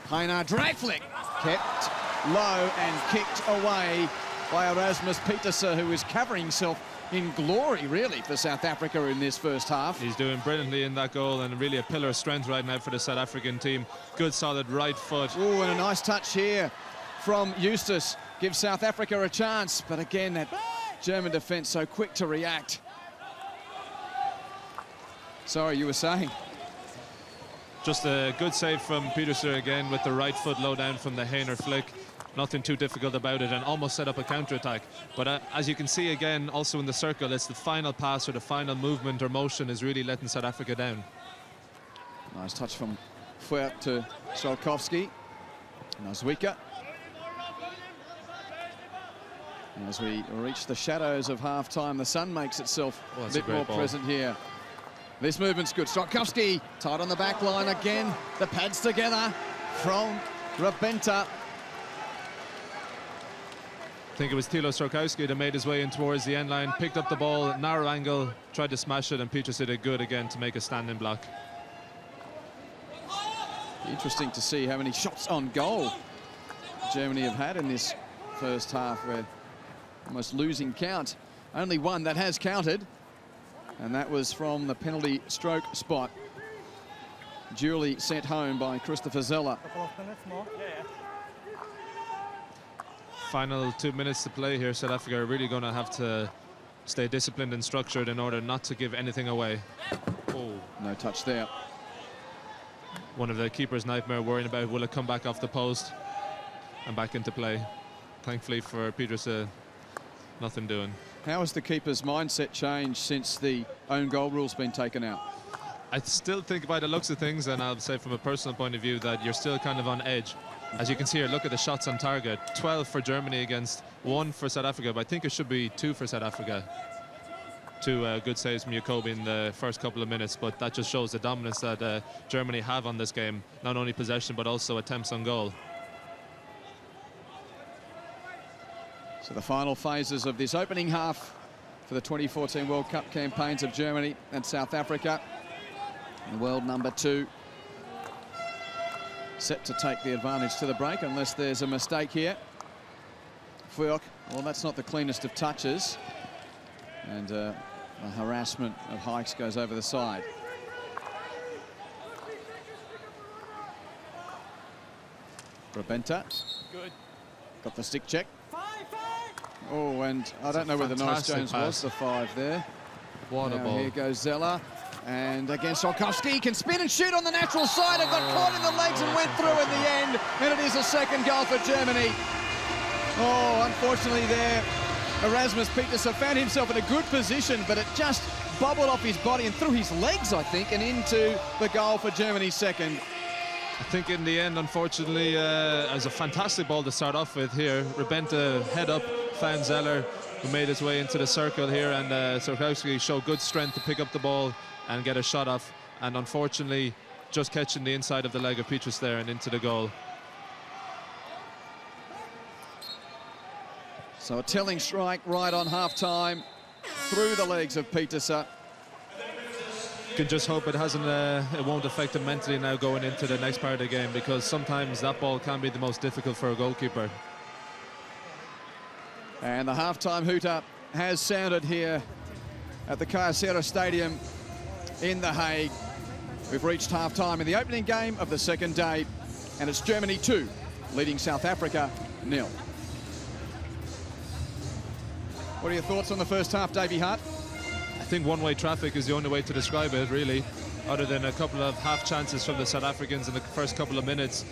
Heiner, drag flick, kept low and kicked away by Erasmus Pieterse, who is covering himself in glory, really, for South Africa in this first half. He's doing brilliantly in that goal and really a pillar of strength right now for the South African team. Good, solid right foot. Oh, and a nice touch here from Eustace. Gives South Africa a chance, but again, that German defence so quick to react. Sorry, you were saying? Just a good save from Pieterse again with the right foot low down from the Hainer flick. Nothing too difficult about it and almost set up a counter-attack. But as you can see again, also in the circle, it's the final pass or the final movement or motion is really letting South Africa down. Nice touch from Fuert to Strelkowski. Nazwika. As we reach the shadows of half-time, the sun makes itself a bit more present here. This movement's good. Strelkowski tight on the back line again. The pads together from Rabenta. I think it was Thilo Strelkowski that made his way in towards the end line, picked up the ball, narrow angle, tried to smash it, and Pieterse did good again to make a standing block. Interesting to see how many shots on goal Germany have had in this first half. We're almost losing count. Only one that has counted, and that was from the penalty stroke spot. Duly sent home by Christopher Zeller. Couple of minutes more. Final 2 minutes to play here. South Africa are really going to have to stay disciplined and structured in order not to give anything away. Oh, no touch there. One of the keeper's nightmare, worrying about will it come back off the post and back into play. Thankfully for Pieterse, nothing doing. How has the keeper's mindset changed since the own goal rule's been taken out? I still think by the looks of things, and I'll say from a personal point of view, that you're still kind of on edge. As you can see here, look at the shots on target. 12 for Germany against 1 for South Africa, but I think it should be 2 for South Africa. 2 good saves from Jacobi in the first couple of minutes, but that just shows the dominance that Germany have on this game. Not only possession, but also attempts on goal. So the final phases of this opening half for the 2014 World Cup campaigns of Germany and South Africa. And world number 2 set to take the advantage to the break unless there's a mistake here. Fuok, well, that's not the cleanest of touches. And the harassment of Hikes goes over the side. Rabenta. Good. Got the stick check. Oh, and I don't know whether Norris Jones was the 5 there. What a ball. Here goes Zeller. And again, Strelkowski can spin and shoot on the natural side and got caught in the legs and went through in the end. And it is a second goal for Germany. Oh, unfortunately there, Erasmus Pieterse found himself in a good position, but it just bubbled off his body and through his legs, I think, and into the goal for Germany's second. I think in the end, unfortunately, it was a fantastic ball to start off with here. Rabenta head up, found Zeller, who made his way into the circle here, and Sarkowski showed good strength to pick up the ball and get a shot off, and unfortunately just catching the inside of the leg of Petrus there and into the goal. So a telling strike right on half-time through the legs of Petersa. Can just hope it won't affect him mentally now going into the next part of the game, because sometimes that ball can be the most difficult for a goalkeeper. And the half-time hooter has sounded here at the Kyocera Stadium in The Hague. We've reached half-time in the opening game of the second day, and it's Germany 2, leading South Africa 0. What are your thoughts on the first half, Davey Hart? I think one-way traffic is the only way to describe it, really. Other than a couple of half chances from the South Africans in the first couple of minutes,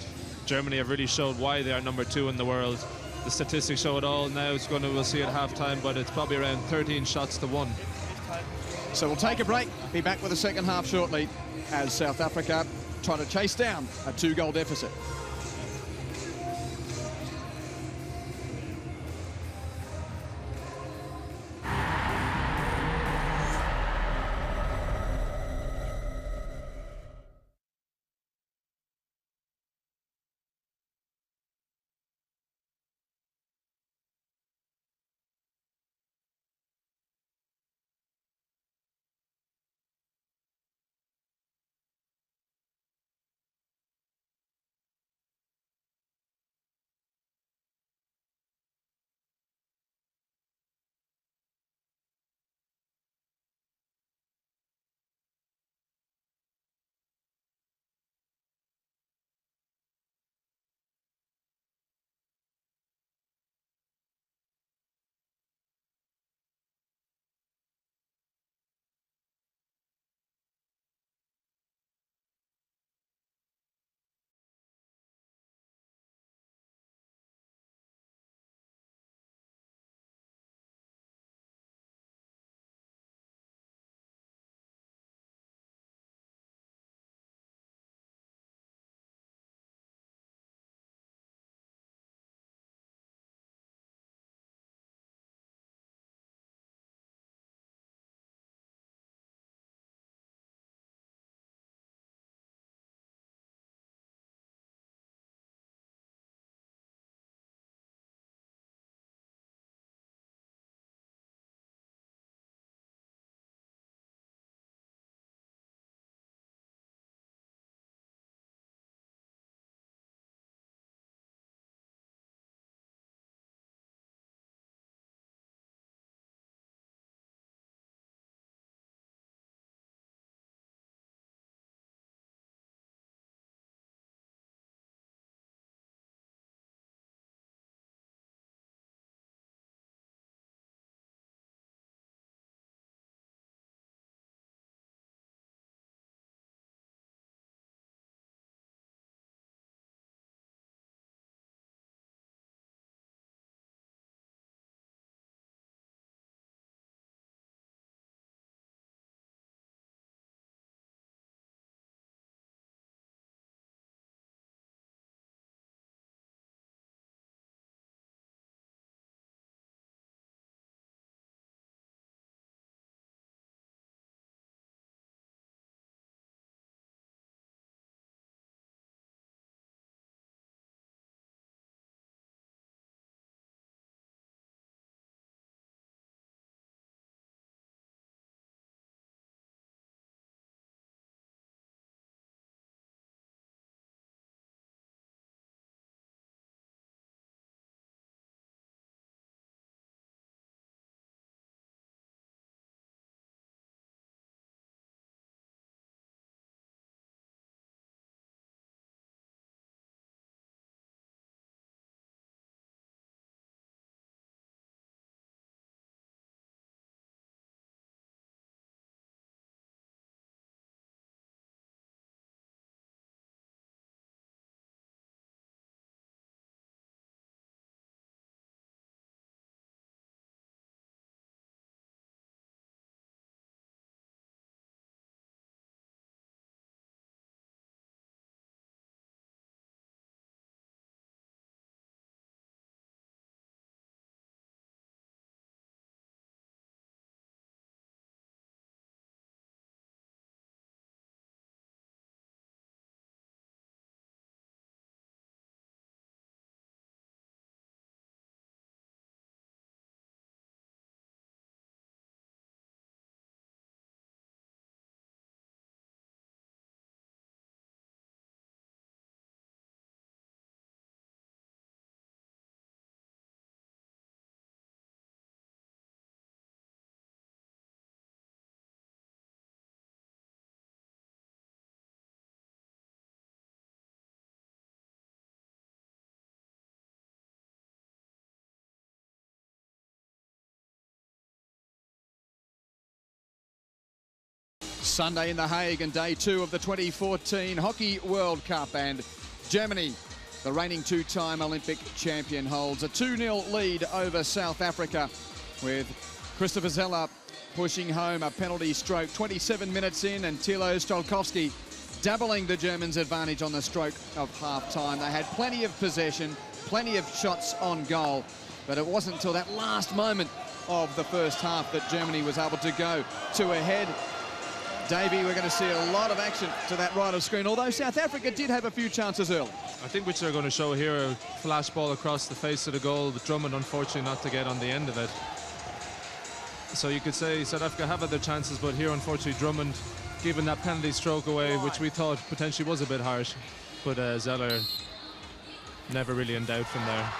Germany have really showed why they are number 2 in the world. The statistics show it all. Now we'll see at half-time, but it's probably around 13 shots to 1. So we'll take a break, be back with the second half shortly as South Africa try to chase down a 2-goal deficit. Sunday in The Hague and day 2 of the 2014 Hockey World Cup, and Germany, the reigning 2-time Olympic champion, holds a 2-0 lead over South Africa, with Christopher Zeller pushing home a penalty stroke 27 minutes in, and Thilo Stolkowski doubling the Germans' advantage on the stroke of half-time. They had plenty of possession, plenty of shots on goal, but it wasn't until that last moment of the first half that Germany was able to go 2 ahead. Davey, we're going to see a lot of action to that right of screen, although South Africa did have a few chances early. I think which they're going to show here, a flash ball across the face of the goal, but Drummond unfortunately not to get on the end of it. So you could say South Africa have had their chances, but here unfortunately Drummond giving that penalty stroke away, which we thought potentially was a bit harsh, but Zeller never really in doubt from there.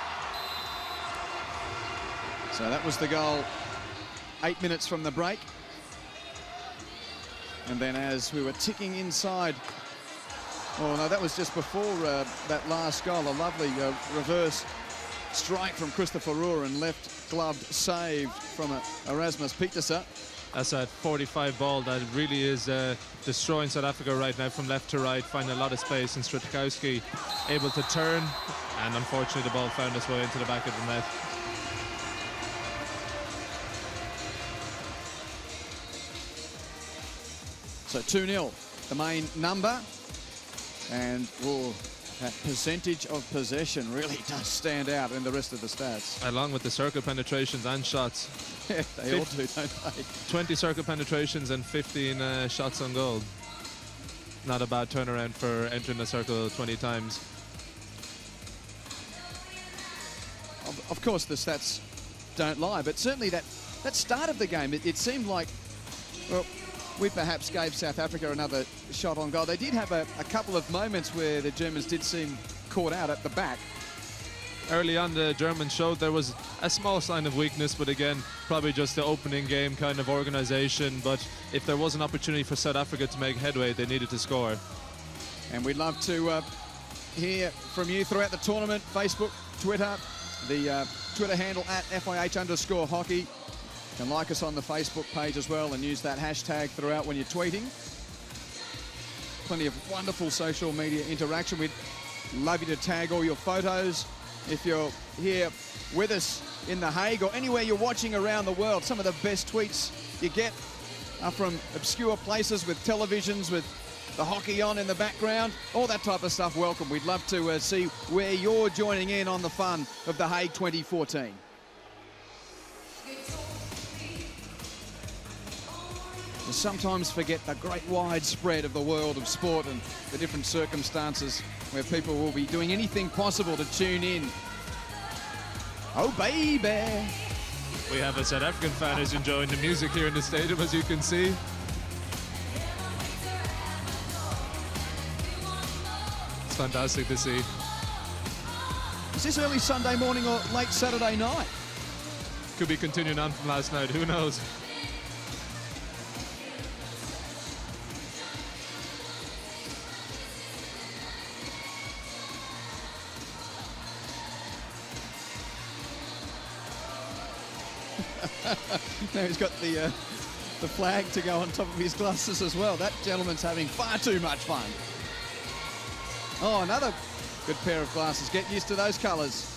So that was the goal 8 minutes from the break. And then as we were ticking inside, oh no, that was just before that last goal, a lovely reverse strike from Christopher Rohr and left gloved save from Erasmus Pieterse. That's a 45 ball that really is destroying South Africa right now from left to right, finding a lot of space, and Strakowski able to turn, and unfortunately the ball found its way into the back of the net. So 2-0, the main number, and that percentage of possession really does stand out in the rest of the stats. Along with the circle penetrations and shots. Yeah, they all do, don't they? 20 circle penetrations and 15 shots on goal. Not a bad turnaround for entering the circle 20 times. Of course, the stats don't lie, but certainly that start of the game, it seemed like, well, we perhaps gave South Africa another shot on goal. They did have a couple of moments where the Germans did seem caught out at the back. Early on, the Germans showed there was a small sign of weakness, but again, probably just the opening game kind of organisation. But if there was an opportunity for South Africa to make headway, they needed to score. And we'd love to hear from you throughout the tournament. Facebook, Twitter, the Twitter handle at FIH_hockey. You can like us on the Facebook page as well and use that hashtag throughout when you're tweeting. Plenty of wonderful social media interaction. We'd love you to tag all your photos. If you're here with us in The Hague or anywhere you're watching around the world, some of the best tweets you get are from obscure places with televisions, with the hockey on in the background, all that type of stuff. Welcome. We'd love to see where you're joining in on the fun of The Hague 2014. We sometimes forget the great widespread of the world of sport and the different circumstances where people will be doing anything possible to tune in. Oh, baby. We have a South African fan who's enjoying the music here in the stadium, as you can see. It's fantastic to see. Is this early Sunday morning or late Saturday night? Could be continuing on from last night, who knows? Now he's got the flag to go on top of his glasses as well. That gentleman's having far too much fun. Oh, another good pair of glasses. Get used to those colours.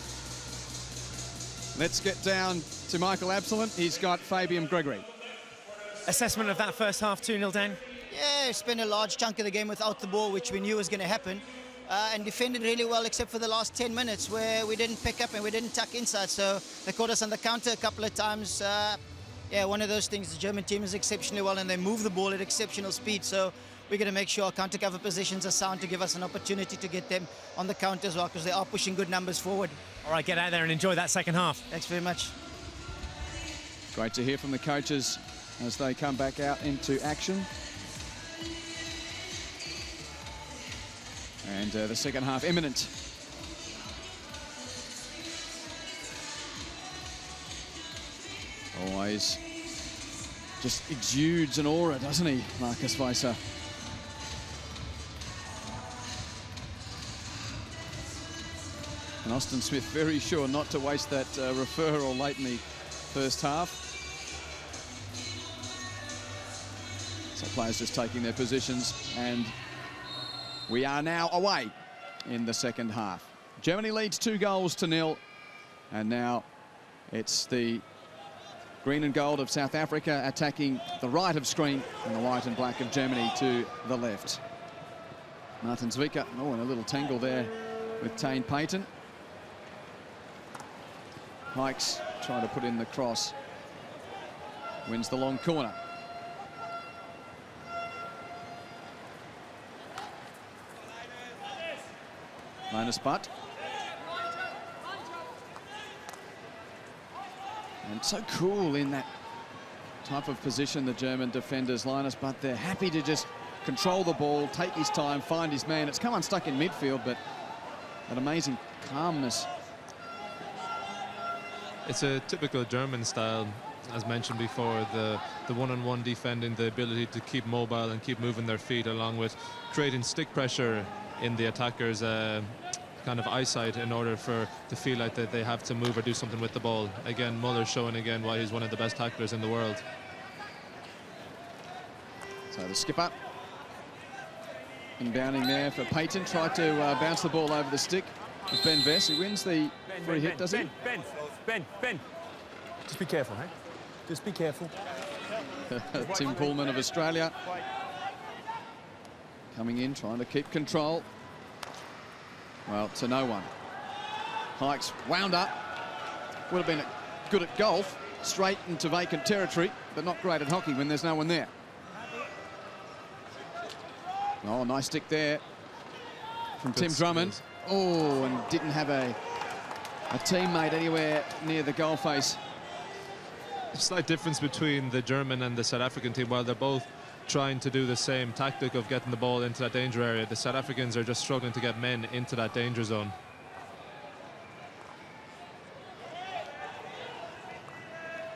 Let's get down to Michael Absalom. He's got Fabian Gregory. Assessment of that first half, 2-0, Dan? Yeah, spent a large chunk of the game without the ball, which we knew was going to happen. And defended really well, except for the last 10 minutes where we didn't pick up and we didn't tuck inside. So they caught us on the counter a couple of times. Yeah, one of those things. The German team is exceptionally well and they move the ball at exceptional speed. So we're going to make sure our counter cover positions are sound to give us an opportunity to get them on the counter as well, because they are pushing good numbers forward. All right, get out there and enjoy that second half. Thanks very much. Great to hear from the coaches as they come back out into action. And the second half imminent. Always just exudes an aura, doesn't he, Marcus Weiser? And Austin Smith very sure not to waste that referral late in the first half. So players just taking their positions, and we are now away in the second half. Germany leads 2-0, and now it's the green and gold of South Africa attacking the right of screen and the white and black of Germany to the left. Martin Zwicker, oh, and a little tangle there with Tane Payton. Hikes trying to put in the cross. Wins the long corner. Linus Butt. And so cool in that type of position, the German defenders. Linus Butt, they're happy to just control the ball, take his time, find his man. It's come unstuck in midfield, but that amazing calmness. It's a typical German style, as mentioned before, the one-on-one defending, the ability to keep mobile and keep moving their feet, along with creating stick pressure in the attackers' kind of eyesight in order to feel like that they have to move or do something with the ball. Again, Muller showing again why he's one of the best tacklers in the world. So the skipper inbounding there for Payton, tried to bounce the ball over the stick with Ben Vess. He wins the free hit, does he? Ben. Just be careful, eh? Just be careful. Tim Pullman of Australia coming in, trying to keep control. Well, to no one. Hikes wound up. Would have been good at golf, straight into vacant territory, but not great at hockey when there's no one there. Oh, nice stick there from Tim Drummond. Oh, and didn't have a teammate anywhere near the goal face. A slight difference between the German and the South African team. While they're both trying to do the same tactic of getting the ball into that danger area, the South Africans are just struggling to get men into that danger zone.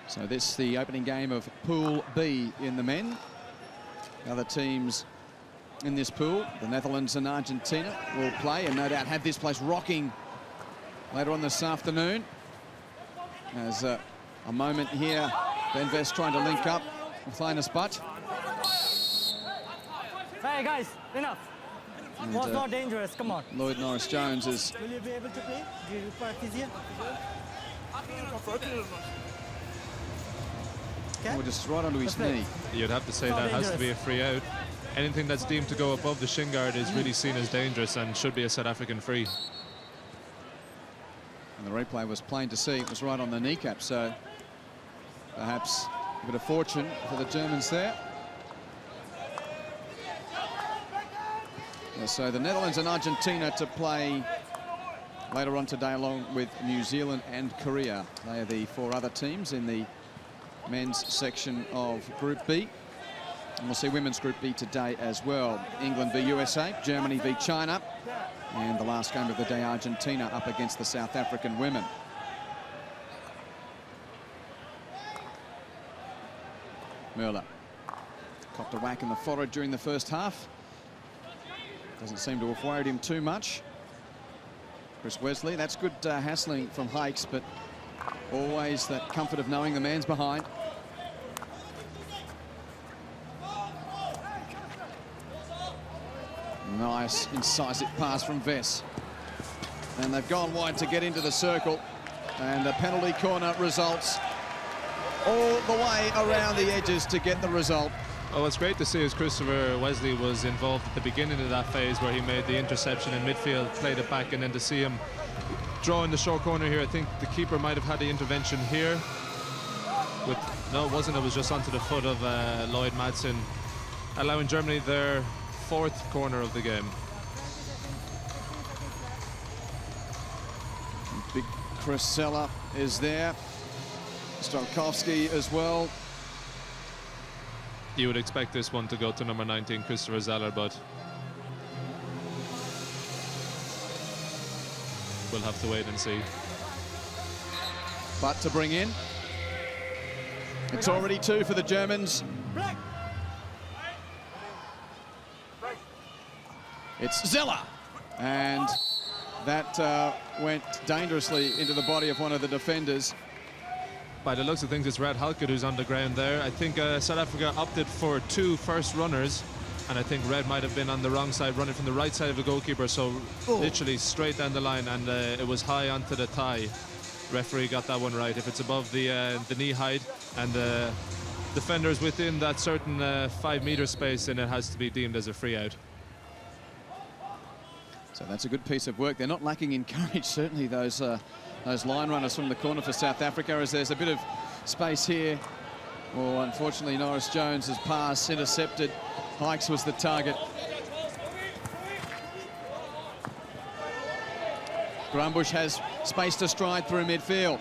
So this is the opening game of Pool B in the men. The other teams in this pool, the Netherlands and Argentina, will play and no doubt have this place rocking later on this afternoon. As a moment here, Ben Vess trying to link up with Linus Butt. Hey guys, enough. Was not dangerous, come on. Lloyd Norris-Jones is... Will you be able to play? Do you require physio? Oh, just right onto his knee. You'd have to say that has to be a free out. Anything that's deemed to go above the shin guard is really seen as dangerous and should be a South African free. And the replay was plain to see. It was right on the kneecap, so perhaps a bit of fortune for the Germans there. So the Netherlands and Argentina to play later on today, along with New Zealand and Korea. They are the four other teams in the men's section of Group B. And we'll see women's Group B today as well. England v USA, Germany v China, and the last game of the day, Argentina up against the South African women. Müller copped a whack in the forehead during the first half. Doesn't seem to have worried him too much. Chris Wesley, that's good hassling from Hikes, but always that comfort of knowing the man's behind. Nice, incisive pass from Vess. And they've gone wide to get into the circle. And a penalty corner results all the way around the edges to get the result. Oh, what's great to see is Christopher Wesley was involved at the beginning of that phase where he made the interception in midfield, played it back, and then to see him draw in the short corner here, I think the keeper might have had the intervention here. No, it wasn't. It was just onto the foot of Lloyd Madsen, allowing Germany their fourth corner of the game. Big Chris Seller is there. Strelkowski as well. You would expect this one to go to number 19, Christopher Zeller, but we'll have to wait and see. But to bring in, it's already two for the Germans. It's Zeller, and that went dangerously into the body of one of the defenders. By the looks of things, it's Red Halkett who's on the ground there. I think South Africa opted for 2 first runners, and I think Red might have been on the wrong side, running from the right side of the goalkeeper, so literally straight down the line, and it was high onto the thigh. Referee got that one right. If it's above the knee height and the defender's within that certain 5-meter space, then it has to be deemed as a free out. So that's a good piece of work. They're not lacking in courage, certainly, those line runners from the corner for South Africa, as there's a bit of space here. Well, unfortunately, Norris Jones' pass intercepted. Hikes was the target. Grumbush has space to stride through midfield.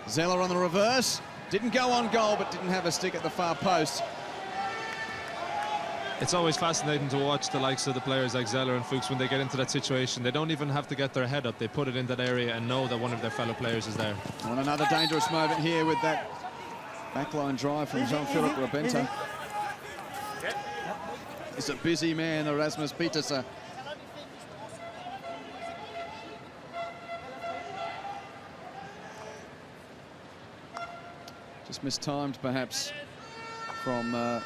Zeller on the reverse. Didn't go on goal, but didn't have a stick at the far post. It's always fascinating to watch the likes of the players like Zeller and Fuchs when they get into that situation. They don't even have to get their head up. They put it in that area and know that one of their fellow players is there. On another dangerous moment here with that backline drive from Jean-Philippe Rabenta. It's a busy man, Erasmus Pieterse. Just mistimed, perhaps, from the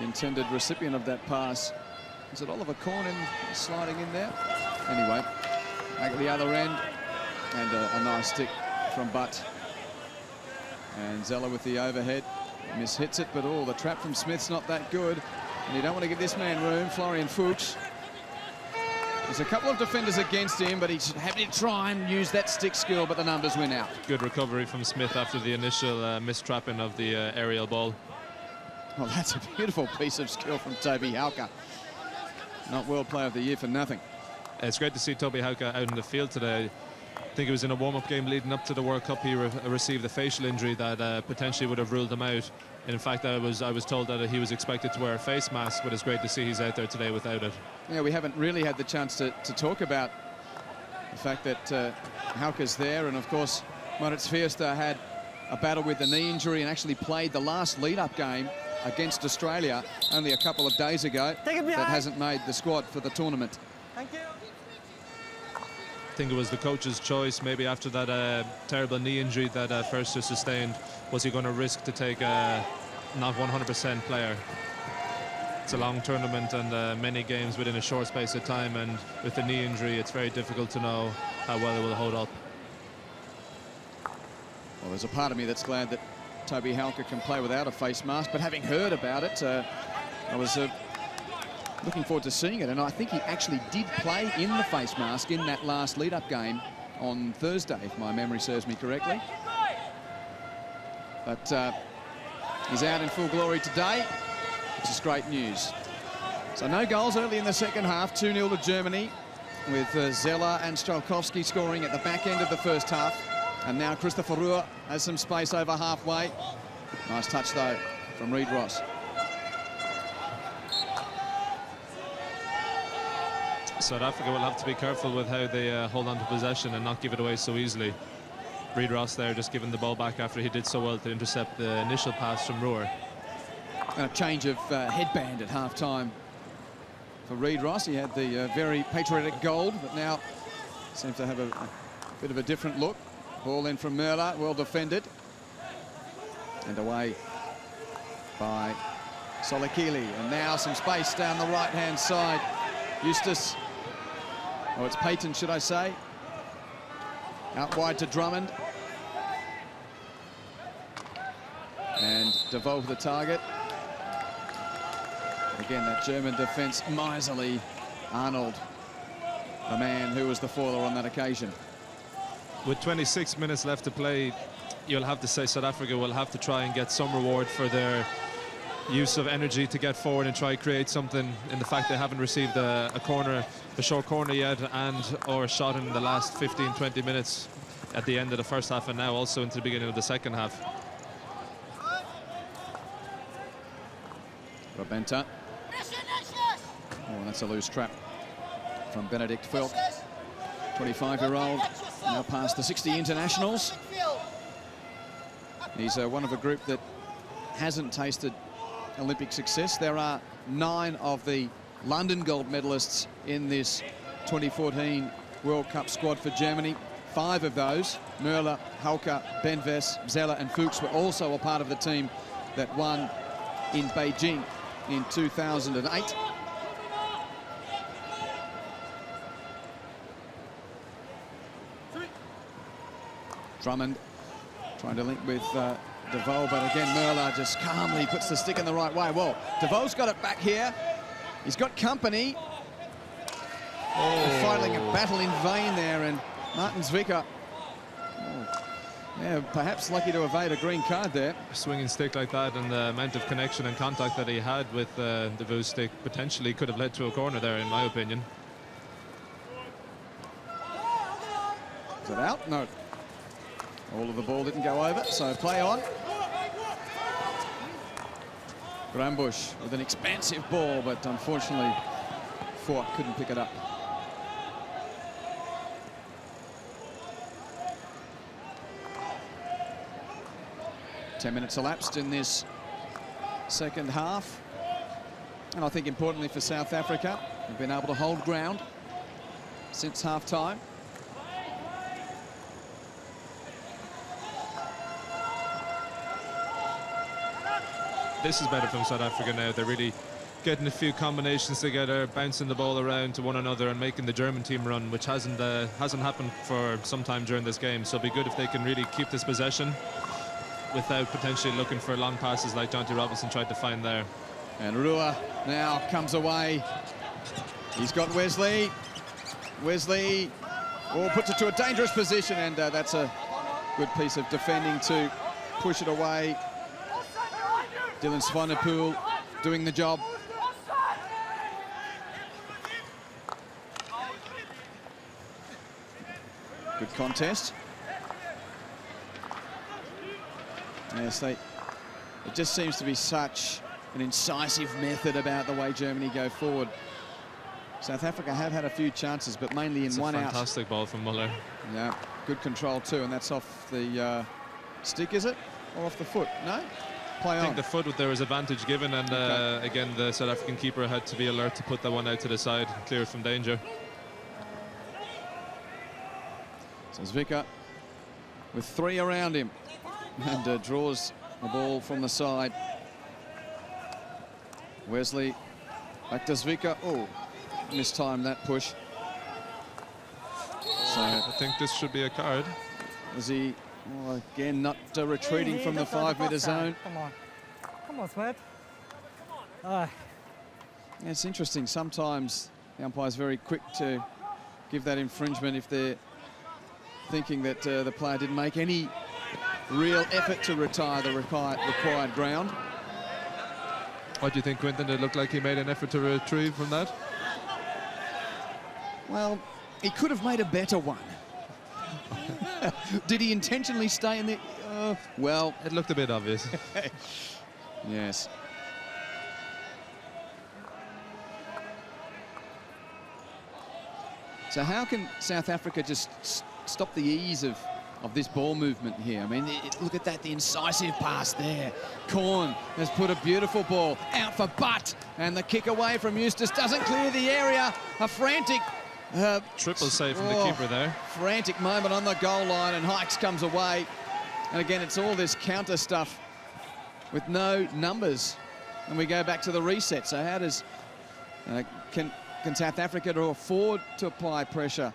intended recipient of that pass. Is it Oliver Corn sliding in there? Anyway, back at the other end, and a nice stick from Butt. And Zeller with the overhead. Mishits it, but the trap from Smith's not that good. And you don't want to give this man room, Florian Fuchs. There's a couple of defenders against him, but he's happy to try and use that stick skill, but the numbers win out. Good recovery from Smith after the initial mistrapping of the aerial ball. Well, that's a beautiful piece of skill from Toby Hauke. Not World Player of the Year for nothing. It's great to see Toby Hauke out in the field today. I think it was in a warm-up game leading up to the World Cup. He received a facial injury that potentially would have ruled him out. And in fact, I was told that he was expected to wear a face mask, but it's great to see he's out there today without it. Yeah, we haven't really had the chance to talk about the fact that Hauke's there, and of course Moritz Fierster had a battle with the knee injury and actually played the last lead-up game against Australia only a couple of days ago. That hasn't made the squad for the tournament. Thank you. I think it was the coach's choice, maybe after that terrible knee injury that Fierster sustained. Was he going to risk to take a not 100% player? It's a long tournament and many games within a short space of time, and with the knee injury it's very difficult to know how well it will hold up. Well, there's a part of me that's glad that Toby Hauke can play without a face mask, but having heard about it, I was looking forward to seeing it, and I think he actually did play in the face mask in that last lead-up game on Thursday, if my memory serves me correctly. But he's out in full glory today, which is great news. So no goals early in the second half, 2-0 to Germany, with Zeller and Strelkowski scoring at the back end of the first half. And now Christopher Ruhr has some space over halfway. Nice touch, though, from Reid Ross. South Africa will have to be careful with how they hold on to possession and not give it away so easily. Reid Ross there just giving the ball back after he did so well to intercept the initial pass from Ruhr. And a change of headband at half-time for Reid Ross. He had the very patriotic gold, but now seems to have a bit of a different look. Ball in from Merla, well defended. And away by Solakili. And now some space down the right-hand side. Eustace, or it's Payton, should I say. Out wide to Drummond. And DeVoe the target. Again, that German defence, miserly. Arnold, the man who was the foiler on that occasion. With 26 minutes left to play, you'll have to say South Africa will have to try and get some reward for their use of energy to get forward and try to create something, in the fact they haven't received a short corner yet, and or a shot in the last 15-20 minutes at the end of the first half, and now also into the beginning of the second half. Rabenta. Oh, that's a loose trap from Benedict Velk. 25-year-old, now past the 60 internationals. He's one of a group that hasn't tasted Olympic success. There are 9 of the London gold medalists in this 2014 World Cup squad for Germany. 5 of those. Möller, Hauke, Benves, Zeller and Fuchs were also a part of the team that won in Beijing in 2008. Drummond trying to link with De Vaux, but again Möller just calmly puts the stick in the right way. Well, De Vaux's got it back here. He's got company. Oh. Fighting a battle in vain there, and Martin Zwicker, yeah, perhaps lucky to evade a green card there. A swinging stick like that and the amount of connection and contact that he had with De Vaux's stick potentially could have led to a corner there, in my opinion. Is it out? No. All of the ball didn't go over, so play on. Grambusch with an expansive ball, but unfortunately Fort couldn't pick it up. Ten minutes elapsed in this second half. And I think importantly for South Africa, they've been able to hold ground since half-time. This is better from South Africa now. They're really getting a few combinations together, bouncing the ball around to one another and making the German team run, which hasn't happened for some time during this game. So it'll be good if they can really keep this possession without potentially looking for long passes like Jonty Robinson tried to find there. And Rua now comes away. He's got Wesley. Wesley puts it to a dangerous position, and that's a good piece of defending to push it away. Dylan Swanepoel doing the job. Good contest. Yes, it just seems to be such an incisive method about the way Germany go forward. South Africa have had a few chances, but mainly in one out. Fantastic ball from Muller. Yeah, good control too, and that's off the stick, is it? Or off the foot? No? Play on. I think the foot, there was advantage given, and again, the South African keeper had to be alert to put that one out to the side, clear it from danger. So Zwicker with 3 around him, and draws the ball from the side. Wesley back to Zwicker. Oh, mistimed that push. So I think this should be a card. Was he again not retreating from the 5-meter zone? Come on, Sweat. Yeah, it's interesting. Sometimes the umpire's very quick to give that infringement if they're thinking that the player didn't make any real effort to retire the required ground. What do you think, Quinton? Did it look like he made an effort to retrieve from that? Well, he could have made a better one. Did he intentionally stay in the... well... It looked a bit obvious. Yes. So how can South Africa just stop the ease of this ball movement here? I mean, look at that, the incisive pass there. Korn has put a beautiful ball out for Butt, and the kick away from Eustace doesn't clear the area. A frantic... triple save from the keeper there. Frantic moment on the goal line, and Hikes comes away. And again, it's all this counter stuff with no numbers. And we go back to the reset. So how does... can South Africa afford to apply pressure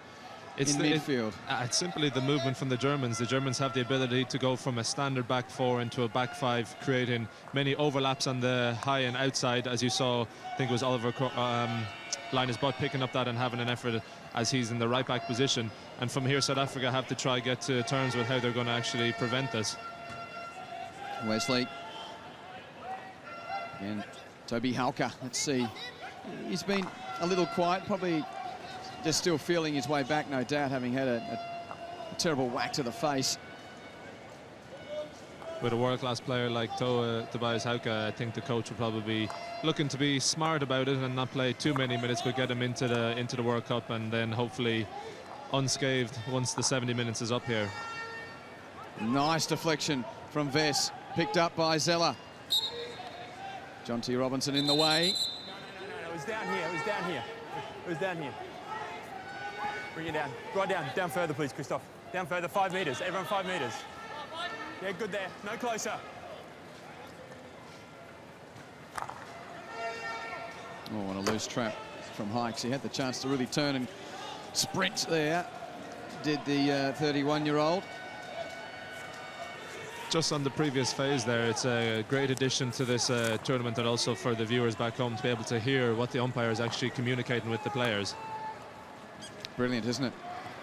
in midfield? It's simply the movement from the Germans. The Germans have the ability to go from a standard back 4 into a back 5, creating many overlaps on the high and outside, as you saw. I think it was Oliver Linus Butt picking up that and having an effort as he's in the right back position. And from here, South Africa have to try get to terms with how they're going to actually prevent this. Wesley. Again, Toby Hauke. Let's see. He's been a little quiet, probably just still feeling his way back, no doubt, having had a terrible whack to the face. With a world-class player like Tobias Hauke, I think the coach will probably be looking to be smart about it and not play too many minutes, but get him into the World Cup, and then hopefully unscathed once the 70 minutes is up here. Nice deflection from Vess, picked up by Zeller. Jonty Robinson in the way. No, it was down here, it was down here. It was down here. Bring it down, right down further please, Christoph. Down further, 5 metres. Everyone 5 metres. Yeah, good there. No closer. Oh, and a loose trap from Hague. He had the chance to really turn and sprint there, did the 31-year-old. Just on the previous phase there, it's a great addition to this tournament, and also for the viewers back home to be able to hear what the umpire is actually communicating with the players. Brilliant, isn't it?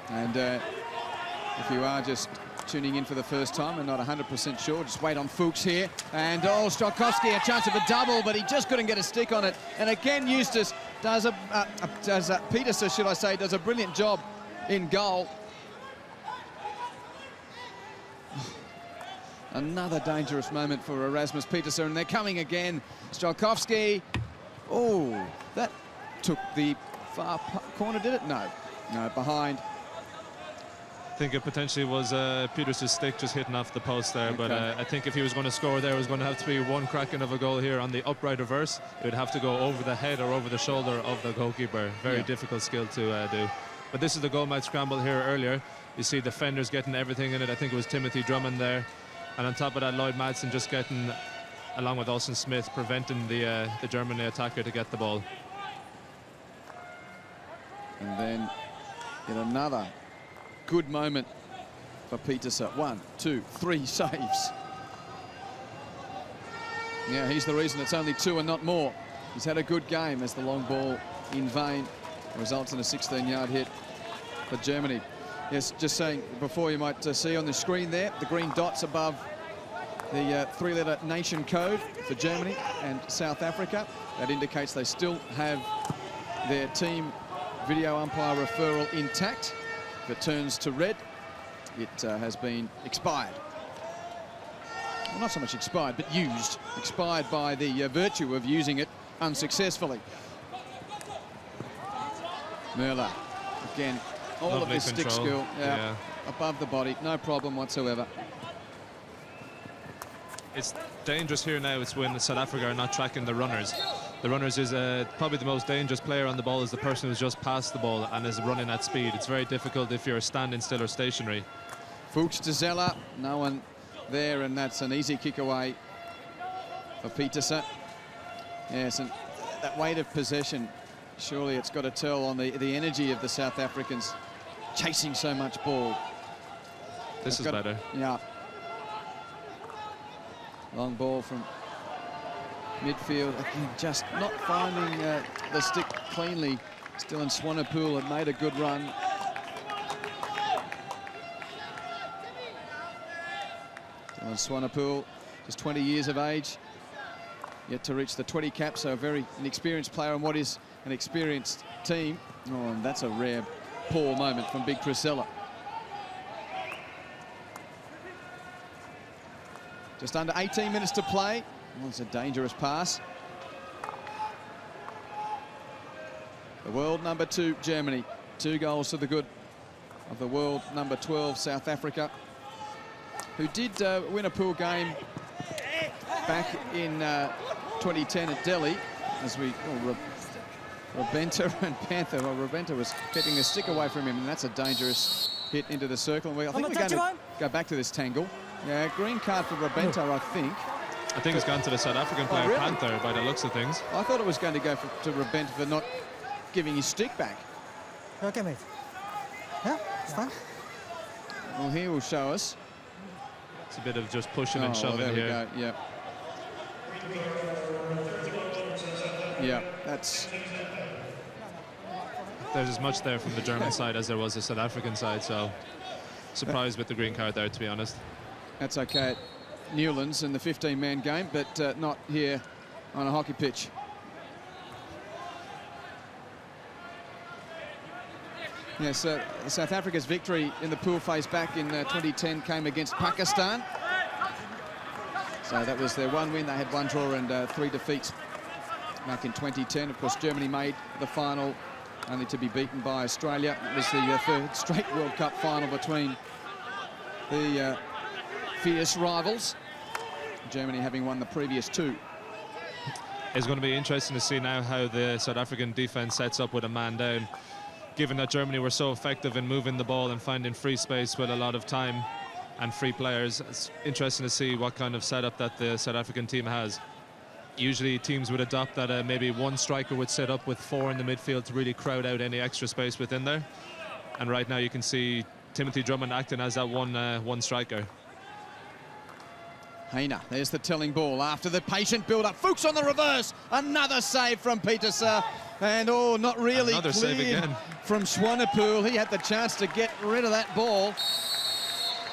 And if you are just tuning in for the first time and not 100% sure, just wait on Fuchs here. And oh, Strzelkowski, a chance of a double, but he just couldn't get a stick on it. And again, Eustace does Petersen, should I say, does a brilliant job in goal. Another dangerous moment for Erasmus Petersen, and they're coming again. Strzelkowski. Oh, that took the far corner, did it? No, behind. I think it potentially was Petersen's stick just hitting off the post there, but I think if he was going to score there, it was going to have to be one cracking of a goal here on the upright reverse. It would have to go over the head or over the shoulder of the goalkeeper. Very difficult skill to do. But this is the goal match scramble here earlier. You see defenders getting everything in it. I think it was Timothy Drummond there. And on top of that, Lloyd Madsen just getting, along with Olsen Smith, preventing the German attacker to get the ball. And then in another good moment for Petersen. 1, 2, 3 saves. Yeah, he's the reason it's only 2 and not more. He's had a good game as the long ball in vain results in a 16-yard hit for Germany. Yes, just saying before, you might see on the screen there the green dots above the 3-letter nation code for Germany and South Africa. That indicates they still have their team video umpire referral intact. If it turns to red, it has been expired. Well, not so much expired, but used. Expired by the virtue of using it unsuccessfully. Merla, again, all Lovely of his stick control. skill above the body, no problem whatsoever. It's dangerous here now. It's when South Africa are not tracking the runners. The runners is probably the most dangerous player on the ball, is the person who's just passed the ball and is running at speed. It's very difficult if you're standing still or stationary. Fuchs to Zeller, no one there, and that's an easy kick away for Petersen. Yes, and that weight of possession, surely it's got to tell on the energy of the South Africans chasing so much ball. This is better. Yeah. Long ball from midfield. Again, just not finding the stick cleanly. Still in Swanepoel had made a good run. Still in Swanepoel, just 20 years of age. Yet to reach the 20 cap, so a very inexperienced player on what is an experienced team. Oh, and that's a rare, poor moment from Big Priscilla. Just under 18 minutes to play. Oh, it's a dangerous pass. The world number 2, Germany. 2 goals to the good of the world number 12, South Africa, who did win a pool game back in 2010 at Delhi, as we... Rabenta and Panther. Well, Rabenta was getting the stick away from him, and that's a dangerous hit into the circle. And I think we're going to go back to this tangle. Yeah, green card for Rabenta, I think. I think it's gone to the South African player, really? Panther, by the looks of things. I thought it was going to go to Rabenta for not giving his stick back. Okay, mate. Yeah, it's fine. Well, he will show us. It's a bit of just pushing and shoving there here. We go. Yeah, that's... There's as much there from the German side as there was the South African side, so surprised with the green card there, to be honest. That's okay at Newlands in the 15-man game, but not here on a hockey pitch. Yes, South Africa's victory in the pool phase back in 2010 came against Pakistan. So that was their 1 win. They had 1 draw and 3 defeats back in 2010. Of course, Germany made the final, only to be beaten by Australia. It was the 3rd straight World Cup final between the fierce rivals, Germany having won the previous 2. It's going to be interesting to see now how the South African defence sets up with a man down. given that Germany were so effective in moving the ball and finding free space with a lot of time and free players. It's interesting to see what kind of setup that the South African team has. Usually teams would adopt that maybe one striker would set up with 4 in the midfield to really crowd out any extra space within there. And right now you can see Timothy Drummond acting as that one striker. Hague, there's the telling ball after the patient build-up. Fuchs on the reverse. Another save from Pieterse. And, oh, not really Another save again from Swanepoel. He had the chance to get rid of that ball.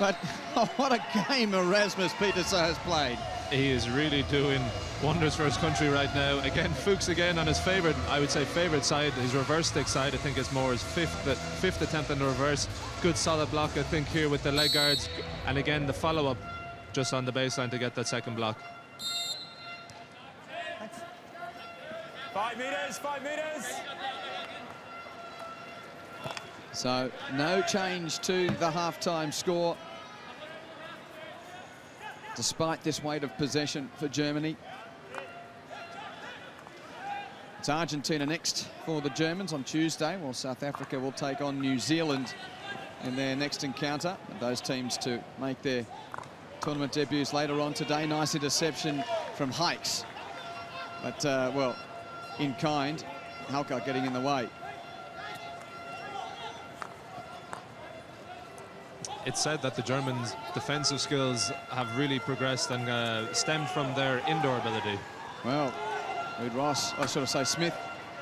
But oh, what a game Erasmus Pieterse has played. He is really doing wonders for his country right now. Again, Fuchs again on his favourite, I would say favourite side, his reverse stick side. I think it's more his fifth attempt in the reverse. Good solid block, I think, here with the leg guards. And again, the follow-up just on the baseline to get that second block. 5 meters, 5 meters. So no change to the half-time score, despite this weight of possession for Germany. It's Argentina next for the Germans on Tuesday, while South Africa will take on New Zealand in their next encounter. And those teams to make their tournament debuts later on today. Nice interception from Hague, but well, in kind, Hague getting in the way. It's said that the Germans' defensive skills have really progressed and stemmed from their indoor ability. Well, Reid Ross, I sort of say Smith,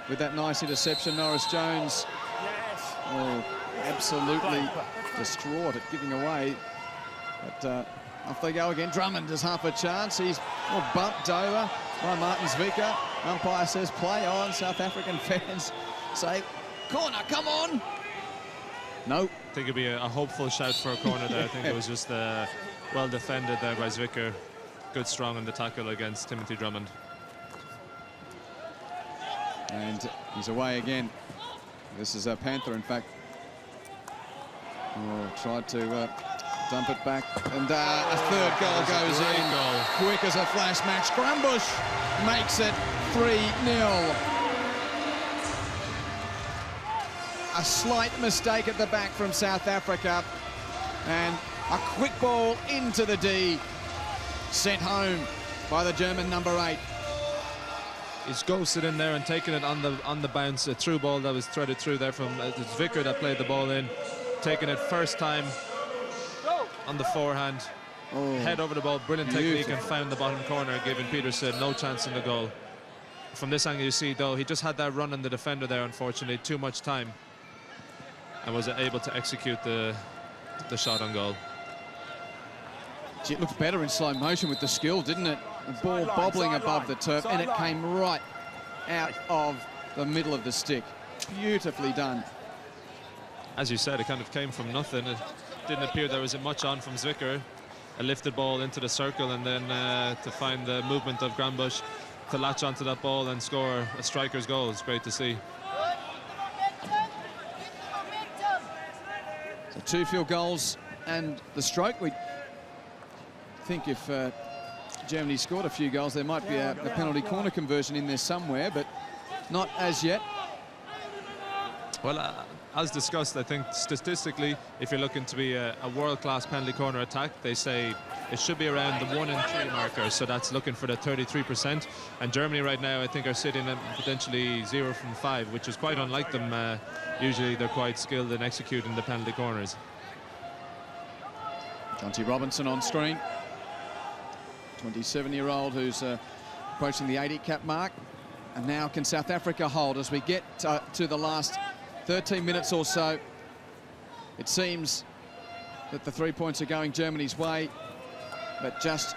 with that nice interception. Norris Jones, oh, absolutely distraught at giving away. But off they go again. Drummond has half a chance. He's bumped over by Martin Zwicker. Umpire says play on. South African fans say corner, come on. No. I think it'd be a hopeful shout for a corner there. I think it was just well defended there by Zwicker. Good strong on the tackle against Timothy Drummond. And he's away again. This is a Panther, in fact. Oh, tried to dump it back. And a third goal goes in. Quick as a flash match. Grumbush makes it 3-0. A slight mistake at the back from South Africa, and a quick ball into the D, sent home by the German number 8. He's ghosted in there and taken it on the bounce, a through ball that was threaded through there from Zwicker that played the ball in, taking it first time on the forehand, head over the ball, brilliant technique, and found the bottom corner, giving Pieterse no chance in the goal. From this angle you see, though, he just had that run on the defender there, unfortunately, too much time, and was able to execute the shot on goal. It looked better in slow motion with the skill, didn't it? The ball bobbling above the turf, and it came right out of the middle of the stick. Beautifully done. As you said, it kind of came from nothing. It didn't appear there was much on from Zwicker. A lifted ball into the circle, and then to find the movement of Grumbush to latch onto that ball and score a striker's goal. It's great to see. So 2 field goals and the stroke. We think if Germany scored a few goals, there might be a penalty corner conversion in there somewhere, but not as yet. Well, as discussed, I think statistically, if you're looking to be a world-class penalty corner attack, they say it should be around the 1 in 3 marker, so that's looking for the 33%. And Germany right now, I think, are sitting at potentially 0 from 5, which is quite unlike them. Usually they're quite skilled in executing the penalty corners. Jonty Robinson on screen, 27-year-old who's approaching the 80 cap mark. And now can South Africa hold as we get to the last 13 minutes or so? It seems that the 3 points are going Germany's way, but just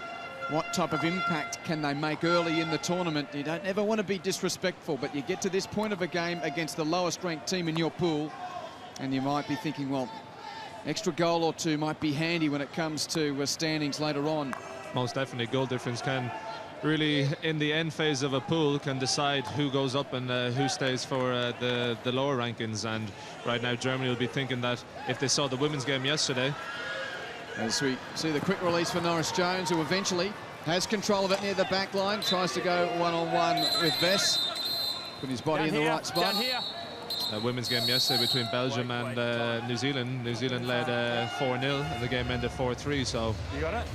what type of impact can they make early in the tournament? You don't ever want to be disrespectful, but you get to this point of a game against the lowest ranked team in your pool, and you might be thinking, well, extra goal or two might be handy when it comes to standings later on. Most definitely, goal difference can really, in the end phase of a pool, can decide who goes up and who stays for the lower rankings. And right now Germany will be thinking that if they saw the women's game yesterday. As we see the quick release for Norris Jones, who eventually has control of it near the back line, tries to go one-on-one with Vess, put his body in the right spot. women's game yesterday between Belgium and New Zealand. New Zealand led 4-0 and the game ended 4-3, so You got it?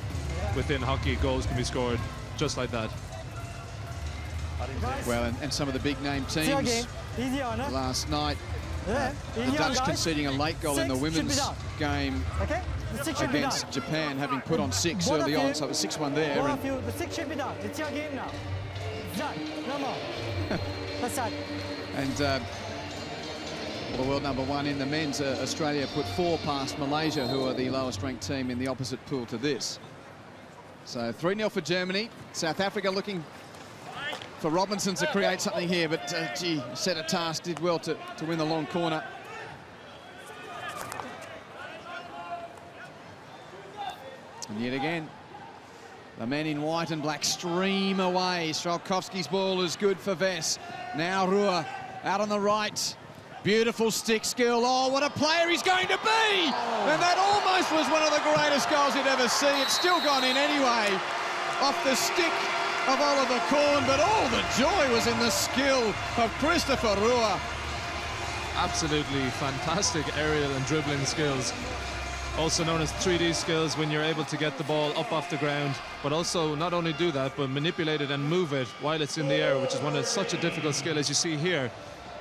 within hockey, goals can be scored just like that. Well, and some of the big name teams Easy on, huh? last night, Yeah. the Easy on, Dutch guys. conceding a late goal in the 6 should be women's done. game Okay? The 6 should be done. against Japan, having put on 6 Both of early you- on, so it was 6-1 there. Both And, of you, the 6 should be done. It's your game now. It's done. No more. That's that. and well, the world number 1 in the men's, Australia put 4 past Malaysia, who are the lowest ranked team in the opposite pool to this. So 3-0 for Germany. South Africa looking for Robinson to create something here, but gee, set a task, did well to win the long corner. And yet again, the men in white and black stream away. Strelkowski's ball is good for Vess. Now Ruhr out on the right. Beautiful stick skill. Oh, what a player he's going to be! And that almost was one of the greatest goals you'd ever see. It's still gone in anyway. Off the stick of Oliver Kahn, but all the joy was in the skill of Christopher Ruhr. Absolutely fantastic aerial and dribbling skills. Also known as 3D skills, when you're able to get the ball up off the ground, but also not only do that, but manipulate it and move it while it's in the air, which is such a difficult skill, as you see here,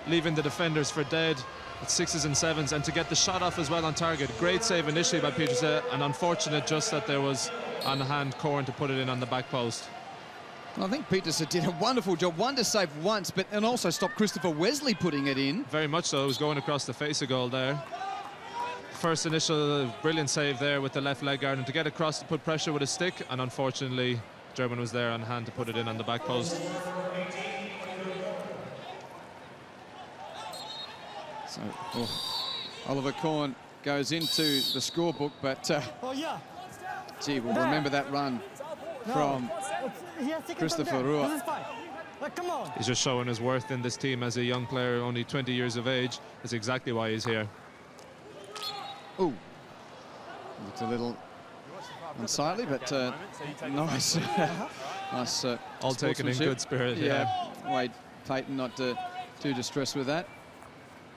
leaving the defenders for dead at 6s and 7s, and to get the shot off as well on target. Great save initially by Pieterse, and unfortunate just that there was on hand Korn to put it in on the back post. Well, I think Pieterse did a wonderful job. One to save once, and also stop Christopher Wesley putting it in. Very much so. It was going across the face of goal there. First initial brilliant save there with the left leg guard, and to get across to put pressure with a stick, and unfortunately German was there on hand to put it in on the back post. So Oliver Kahn goes into the scorebook, but gee, we'll remember that run from Christopher Ruhr. This is fine. Come on. He's just showing his worth in this team as a young player, only 20 years of age. That's exactly why he's here. Ooh, looked a little unsightly, but nice. Nice. All taken in sportsmanship. good spirit. Yeah, Wade Payton not too distressed with that.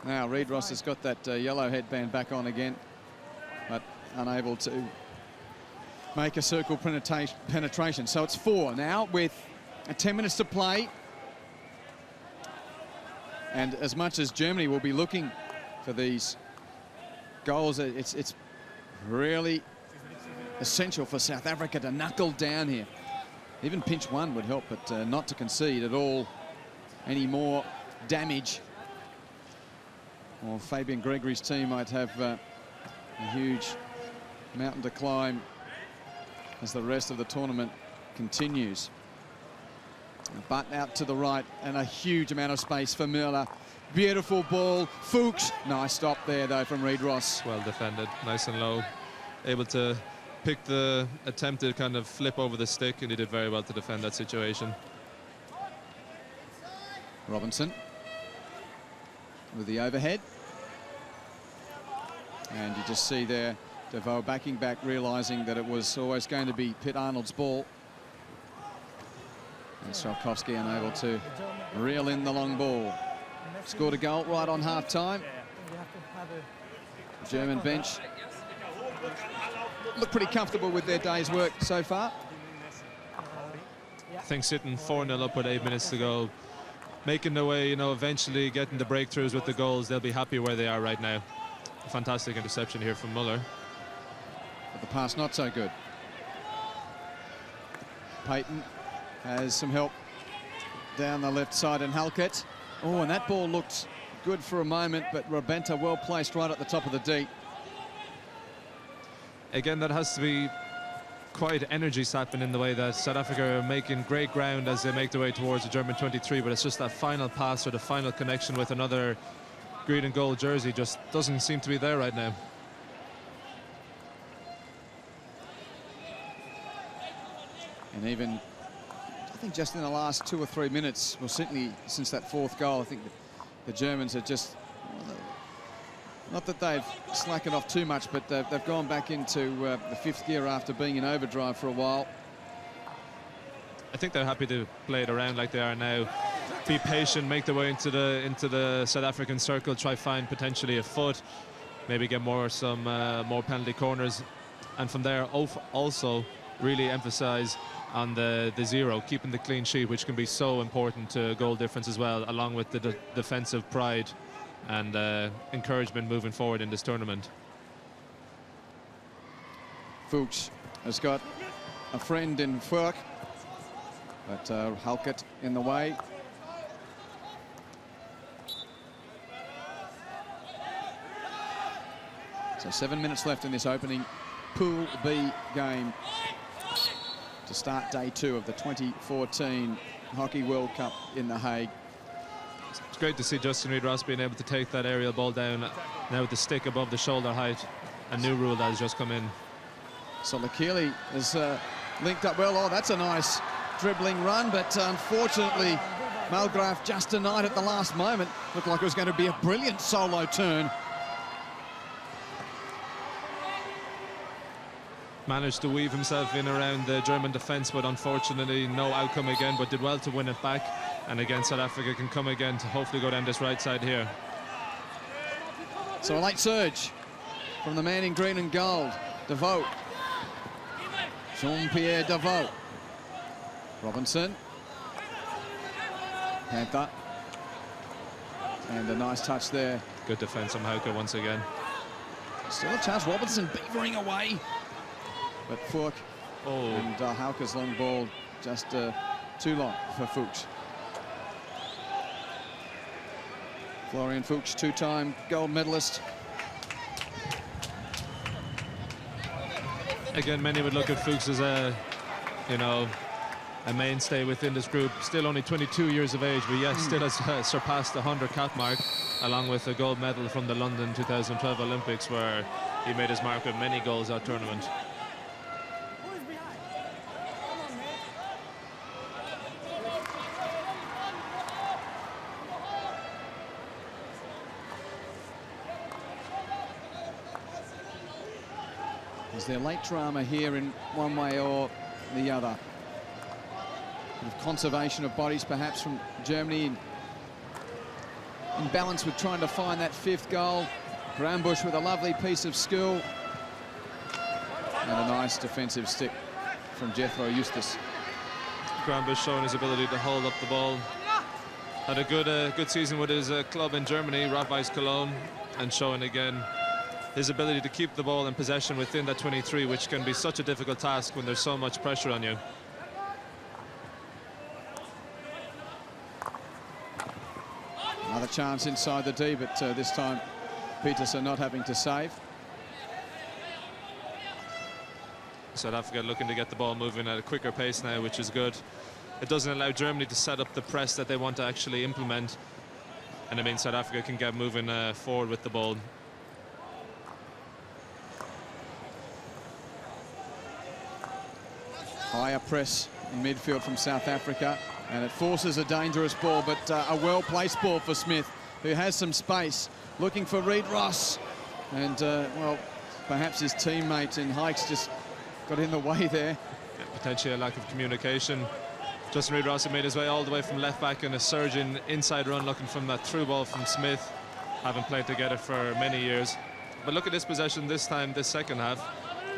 Now Reid Ross has got that yellow headband back on again, but unable to make a circle penetration. So it's 4 now with 10 minutes to play. And as much as Germany will be looking for these goals, it's really essential for South Africa to knuckle down here. Even pinch one would help, but not to concede at all any more damage. Well, Fabian Gregory's team might have a huge mountain to climb as the rest of the tournament continues. But out to the right, and a huge amount of space for Müller. Beautiful ball. Fuchs. Nice stop there, though, from Reid Ross. Well defended, nice and low. Able to pick the attempted kind of flip over the stick, and he did very well to defend that situation. Robinson with the overhead. And you just see there DeVoe backing back, realising that it was always going to be Pitt Arnold's ball. And Strelkowski unable to reel in the long ball. Scored a goal right on half-time. German bench look pretty comfortable with their day's work so far. I think sitting 4-0 up with 8 minutes to go, making their way, eventually getting the breakthroughs with the goals, they'll be happy where they are right now. A fantastic interception here from Müller. But the pass not so good. Payton has some help down the left side, and Halkett. Oh, and that ball looked good for a moment, but Rabenta well placed right at the top of the D. Again, that has to be quite energy sapping in the way that South Africa are making great ground as they make their way towards the German 23, but it's just that final pass or the final connection with another green and gold jersey just doesn't seem to be there right now. And even, I think just in the last 2 or 3 minutes, well, certainly since that 4th goal, I think the Germans are just, not that they've slackened off too much, but they've gone back into the 5th gear after being in overdrive for a while. I think they're happy to play it around like they are now. be patient, make their way into the South African circle, try find potentially a foot, maybe get more penalty corners, and from there also really emphasize on the zero, keeping the clean sheet, which can be so important to goal difference as well, along with the defensive pride and encouragement moving forward in this tournament. Fuchs has got a friend in Furk, but Halkett in the way. So 7 minutes left in this opening Pool B game to start day 2 of the 2014 Hockey World Cup in The Hague. It's great to see Justin Reid-Ross being able to take that aerial ball down now with the stick above the shoulder height. A new rule that has just come in. So Lakili has linked up well. Oh, that's a nice dribbling run, but unfortunately Malgraf just denied at the last moment. Looked like it was going to be a brilliant solo turn. Managed to weave himself in around the German defence, but unfortunately no outcome again, but did well to win it back. And again, South Africa can come again to hopefully go down this right side here. So a late surge from the man in green and gold, DeVoe. Jean-Pierre DeVoe. Robinson. Panther. And a nice touch there. Good defence from Hague once again. Still a chance. Robinson beavering away. But Furk and Hauke's long ball just too long for Fuchs. Florian Fuchs, two-time gold medalist. Again, many would look at Fuchs as a mainstay within this group. Still only 22 years of age, but yet still has surpassed the 100 cap mark, along with a gold medal from the London 2012 Olympics, where he made his mark with many goals that tournament. Is there late drama here in one way or the other? With conservation of bodies perhaps from Germany in balance with trying to find that 5th goal. Groundbush with a lovely piece of skill. And a nice defensive stick from Jethro Eustace. Groundbush showing his ability to hold up the ball. Had a good season with his club in Germany, Rot-Weiss Cologne, and showing again his ability to keep the ball in possession within that 23, which can be such a difficult task when there's so much pressure on you. Another chance inside the D, but this time Peterson not having to save. South Africa looking to get the ball moving at a quicker pace now, which is good. It doesn't allow Germany to set up the press that they want to actually implement, and it means South Africa can get moving forward with the ball. Higher press in midfield from South Africa, and it forces a dangerous ball, but a well-placed ball for Smith, who has some space, looking for Reid-Ross, and well, perhaps his teammate in Hikes just got in the way there. Yeah, potentially a lack of communication. Justin Reid-Ross made his way all the way from left back in a surging inside run, looking from that through ball from Smith, having played together for many years. But look at this possession this time, this second half.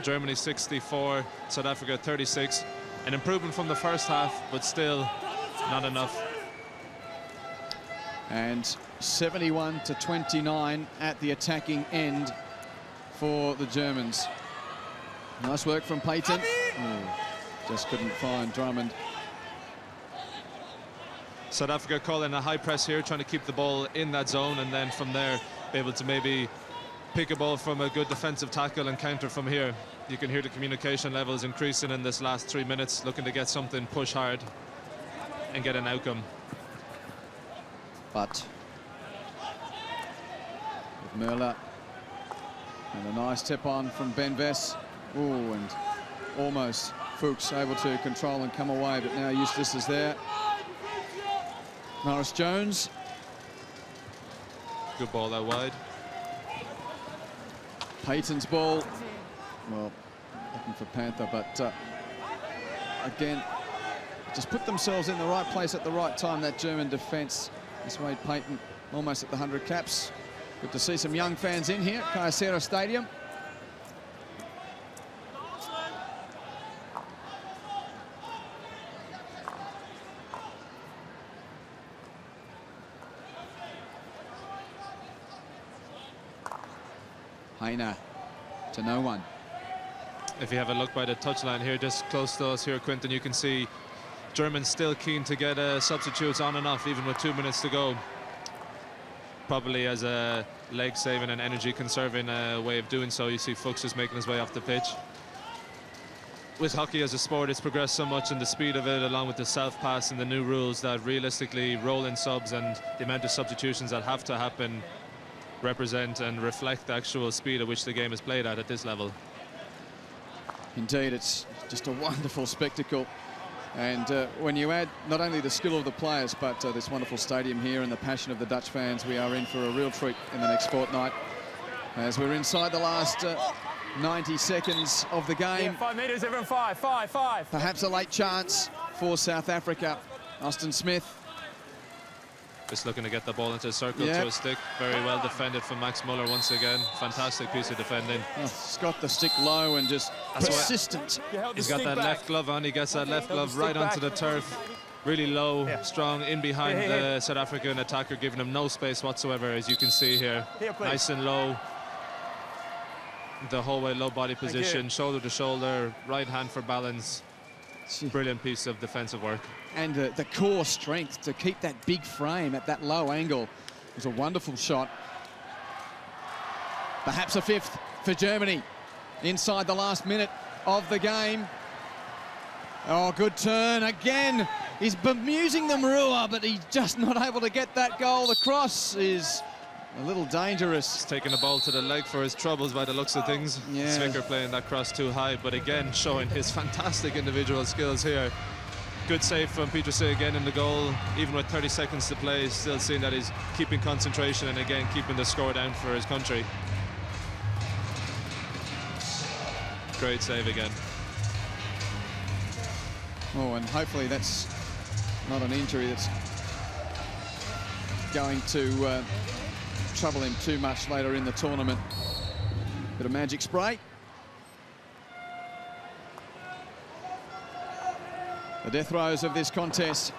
Germany 64, South Africa 36. An improvement from the first half, but still not enough. And 71-29 at the attacking end for the Germans. Nice work from Payton. Just couldn't find Drummond. South Africa calling a high press here, trying to keep the ball in that zone, and then from there be able to maybe pick a ball from a good defensive tackle and counter from here. You can hear the communication levels increasing in this last 3 minutes, looking to get something, push hard and get an outcome. But with Merla and a nice tip on from Ben Vess. Ooh, and almost Fuchs able to control and come away, but now Eustace is there. Norris Jones. Good ball out wide. Payton's ball. Well, looking for Panther, but again, just put themselves in the right place at the right time, that German defence. This Wade Payton almost at the 100 caps. Good to see some young fans in here at Kyocera Stadium. Heiner to no one. If you have a look by the touchline here, just close to us here, Quinton, you can see Germans still keen to get substitutes on and off, even with 2 minutes to go. Probably as a leg-saving and energy-conserving way of doing so. You see Fuchs just making his way off the pitch. With hockey as a sport, it's progressed so much in the speed of it, along with the self-pass and the new rules, that realistically rolling subs and the amount of substitutions that have to happen represent and reflect the actual speed at which the game is played at this level. Indeed, it's just a wonderful spectacle. And when you add not only the skill of the players, but this wonderful stadium here and the passion of the Dutch fans, we are in for a real treat in the next fortnight. As we're inside the last 90 seconds of the game. 5 metres, everyone, 5. Perhaps a late chance for South Africa. Austin Smith. Just looking to get the ball into a circle to a stick. Very well defended from Max Muller once again. Fantastic piece of defending. Oh, he's got the stick low and just persistent. He's got that left glove on. He gets that left glove right onto the turf. Really low, strong, in behind the South African attacker, giving him no space whatsoever, as you can see here. Nice and low. The whole way low body position, shoulder to shoulder, right hand for balance. Brilliant piece of defensive work. And the core strength to keep that big frame at that low angle. It was a wonderful shot. Perhaps a fifth for Germany inside the last minute of the game. Oh, good turn again. He's bemusing the Marua, but he's just not able to get that goal. The cross is a little dangerous. He's taking the ball to the leg for his troubles by the looks of things. Yeah. Zwicker playing that cross too high, but again showing his fantastic individual skills here. Good save from Pieterse again in the goal. Even with 30 seconds to play, still seeing that he's keeping concentration and again keeping the score down for his country. Great save again. Oh, and hopefully that's not an injury that's going to trouble him too much later in the tournament. Bit of magic spray. The death throes of this contest.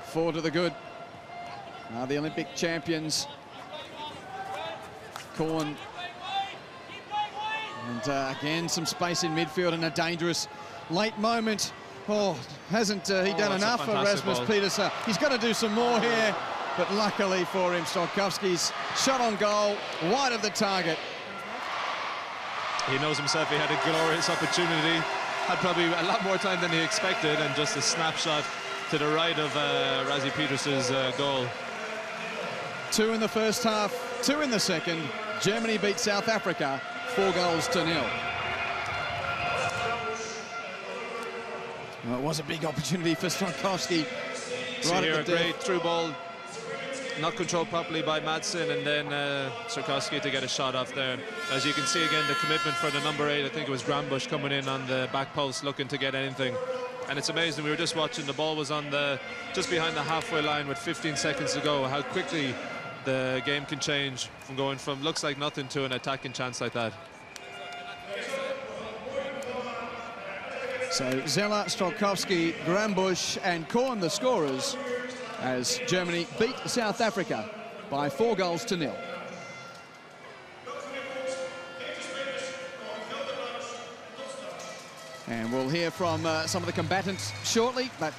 4 to the good. Are the Olympic champions. Korn. And again, some space in midfield and a dangerous late moment. Oh, hasn't he done enough for Rasmus Pieterse? He's got to do some more here. But luckily for him, Strelkowski's shot on goal, wide of the target. He knows himself he had a glorious opportunity. Had probably a lot more time than he expected, and just a snapshot to the right of Rassie Pieterse's goal. 2 in the first half, 2 in the second. Germany beat South Africa 4 goals to 0. Well, it was a big opportunity for Strelkowski. Right here, a great through ball, not controlled properly by Madsen, and then Strelkowski to get a shot off there. As you can see again, the commitment for the number 8, I think it was Grambusch, coming in on the back post looking to get anything. And it's amazing, we were just watching, the ball was on the just behind the halfway line with 15 seconds to go, how quickly the game can change from going from looks like nothing to an attacking chance like that. So Zeller, Strelkowski, Grambusch and Korn the scorers as Germany beat South Africa by 4 goals to 0. And we'll hear from some of the combatants shortly, but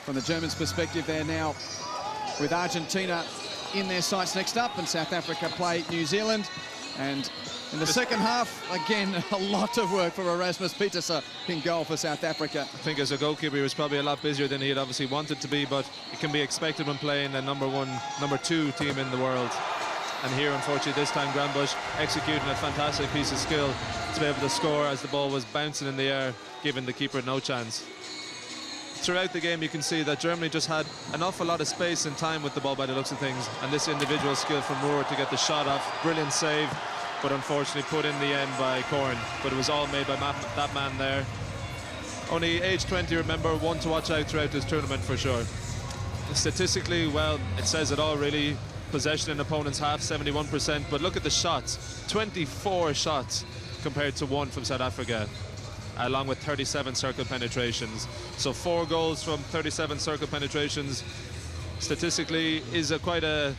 from the Germans' perspective, they're now with Argentina in their sights next up, and South Africa play New Zealand. And in the second half, again, a lot of work for Erasmus Pieterse in goal for South Africa. I think as a goalkeeper, he was probably a lot busier than he had obviously wanted to be, but it can be expected when playing a number 2 team in the world. And here, unfortunately, this time Grambusch executing a fantastic piece of skill to be able to score as the ball was bouncing in the air, giving the keeper no chance. Throughout the game, you can see that Germany just had an awful lot of space and time with the ball by the looks of things, and this individual skill from Moore to get the shot off, brilliant save, but unfortunately put in the end by Korn. But it was all made by that man there. Only age 20, remember, one to watch out throughout this tournament for sure. Statistically, well, it says it all really. Possession in opponent's half, 71%, but look at the shots. 24 shots compared to 1 from South Africa, along with 37 circle penetrations. So 4 goals from 37 circle penetrations statistically is quite a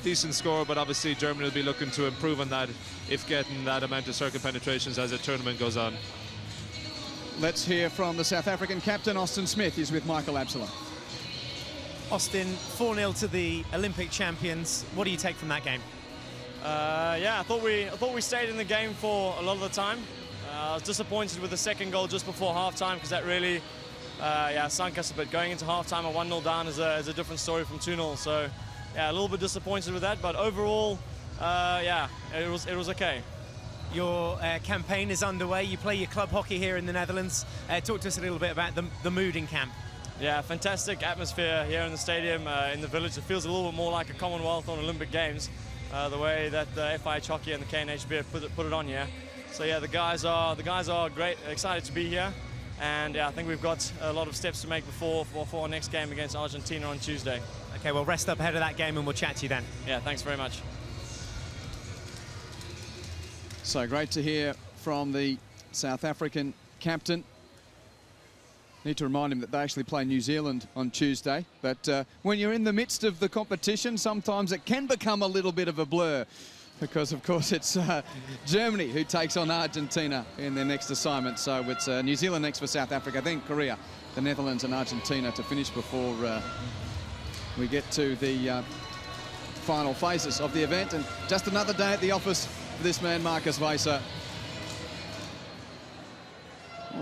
decent score, but obviously Germany will be looking to improve on that if getting that amount of circle penetrations as the tournament goes on. Let's hear from the South African captain, Austin Smith. He's with Michael Absalom. Austin, 4-0 to the Olympic champions. What do you take from that game? Yeah, I thought we stayed in the game for a lot of the time. I was disappointed with the second goal just before half-time because that really sunk us a bit. Going into half-time at 1-0 down is a different story from 2-0. So, yeah, a little bit disappointed with that. But overall, yeah, it was okay. Your campaign is underway. You play your club hockey here in the Netherlands. Talk to us a little bit about the mood in camp. Yeah, fantastic atmosphere here in the stadium, in the village. It feels a little bit more like a Commonwealth or Olympic Games, the way that the FIH Hockey and the KNHB put it on here. So yeah, the guys are great, excited to be here, and yeah, I think we've got a lot of steps to make before our next game against Argentina on Tuesday. Okay, well, rest up ahead of that game, and we'll chat to you then. Yeah, thanks very much. So great to hear from the South African captain. Need to remind him that they actually play New Zealand on Tuesday. But when you're in the midst of the competition, sometimes it can become a little bit of a blur because, of course, it's Germany who takes on Argentina in their next assignment. So it's New Zealand next for South Africa, then Korea, the Netherlands and Argentina to finish before we get to the final phases of the event. And just another day at the office for this man, Marcus Weiser.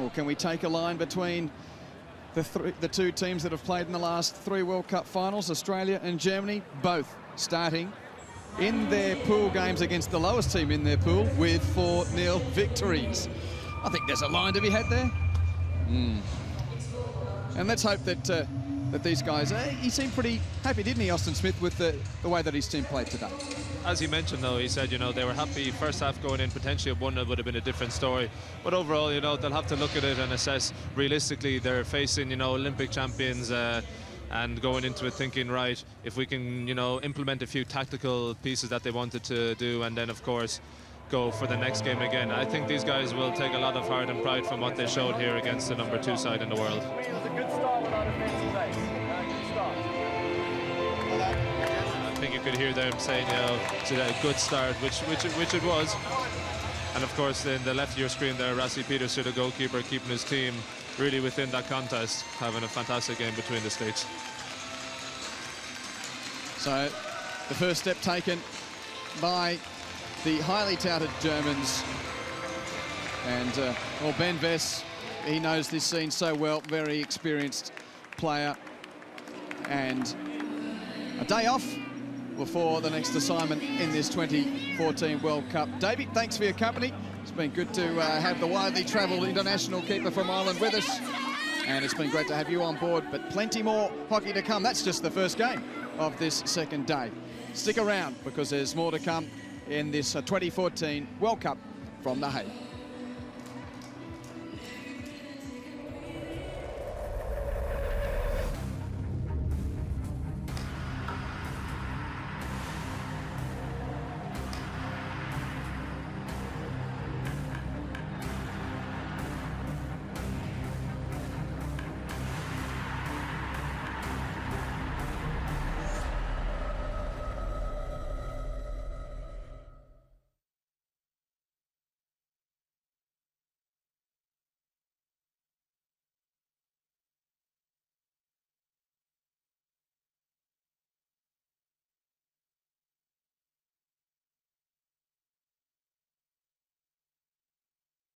Or can we take a line between the two teams that have played in the last 3 World Cup finals, Australia and Germany, both starting in their pool games against the lowest team in their pool with 4-0 victories. I think there's a line to be had there. And let's hope that that these guys, he seemed pretty happy, didn't he, Austin Smith, with the way that his team played today? As he mentioned, though, he said, you know, they were happy first half going in, potentially a 1-0 would have been a different story. But overall, you know, they'll have to look at it and assess realistically. They're facing, you know, Olympic champions and going into it thinking, right, if we can, you know, implement a few tactical pieces that they wanted to do and then, of course, go for the next game again. I think these guys will take a lot of heart and pride from what they showed here against the number 2 side in the world. It was a good start with our defensive base. Good start. I think you could hear them saying, you know, it's a good start, which it was. And of course, in the left of your screen there, Rassi Petersen, the goalkeeper, keeping his team really within that contest, having a fantastic game between the stakes. So the first step taken by the highly touted Germans. And well, Ben Vess, he knows this scene so well, very experienced player. And a day off before the next assignment in this 2014 World Cup. David, thanks for your company. It's been good to have the widely travelled international keeper from Ireland with us. And it's been great to have you on board, but plenty more hockey to come. That's just the first game of this second day. Stick around because there's more to come in this 2014 World Cup from The Hague.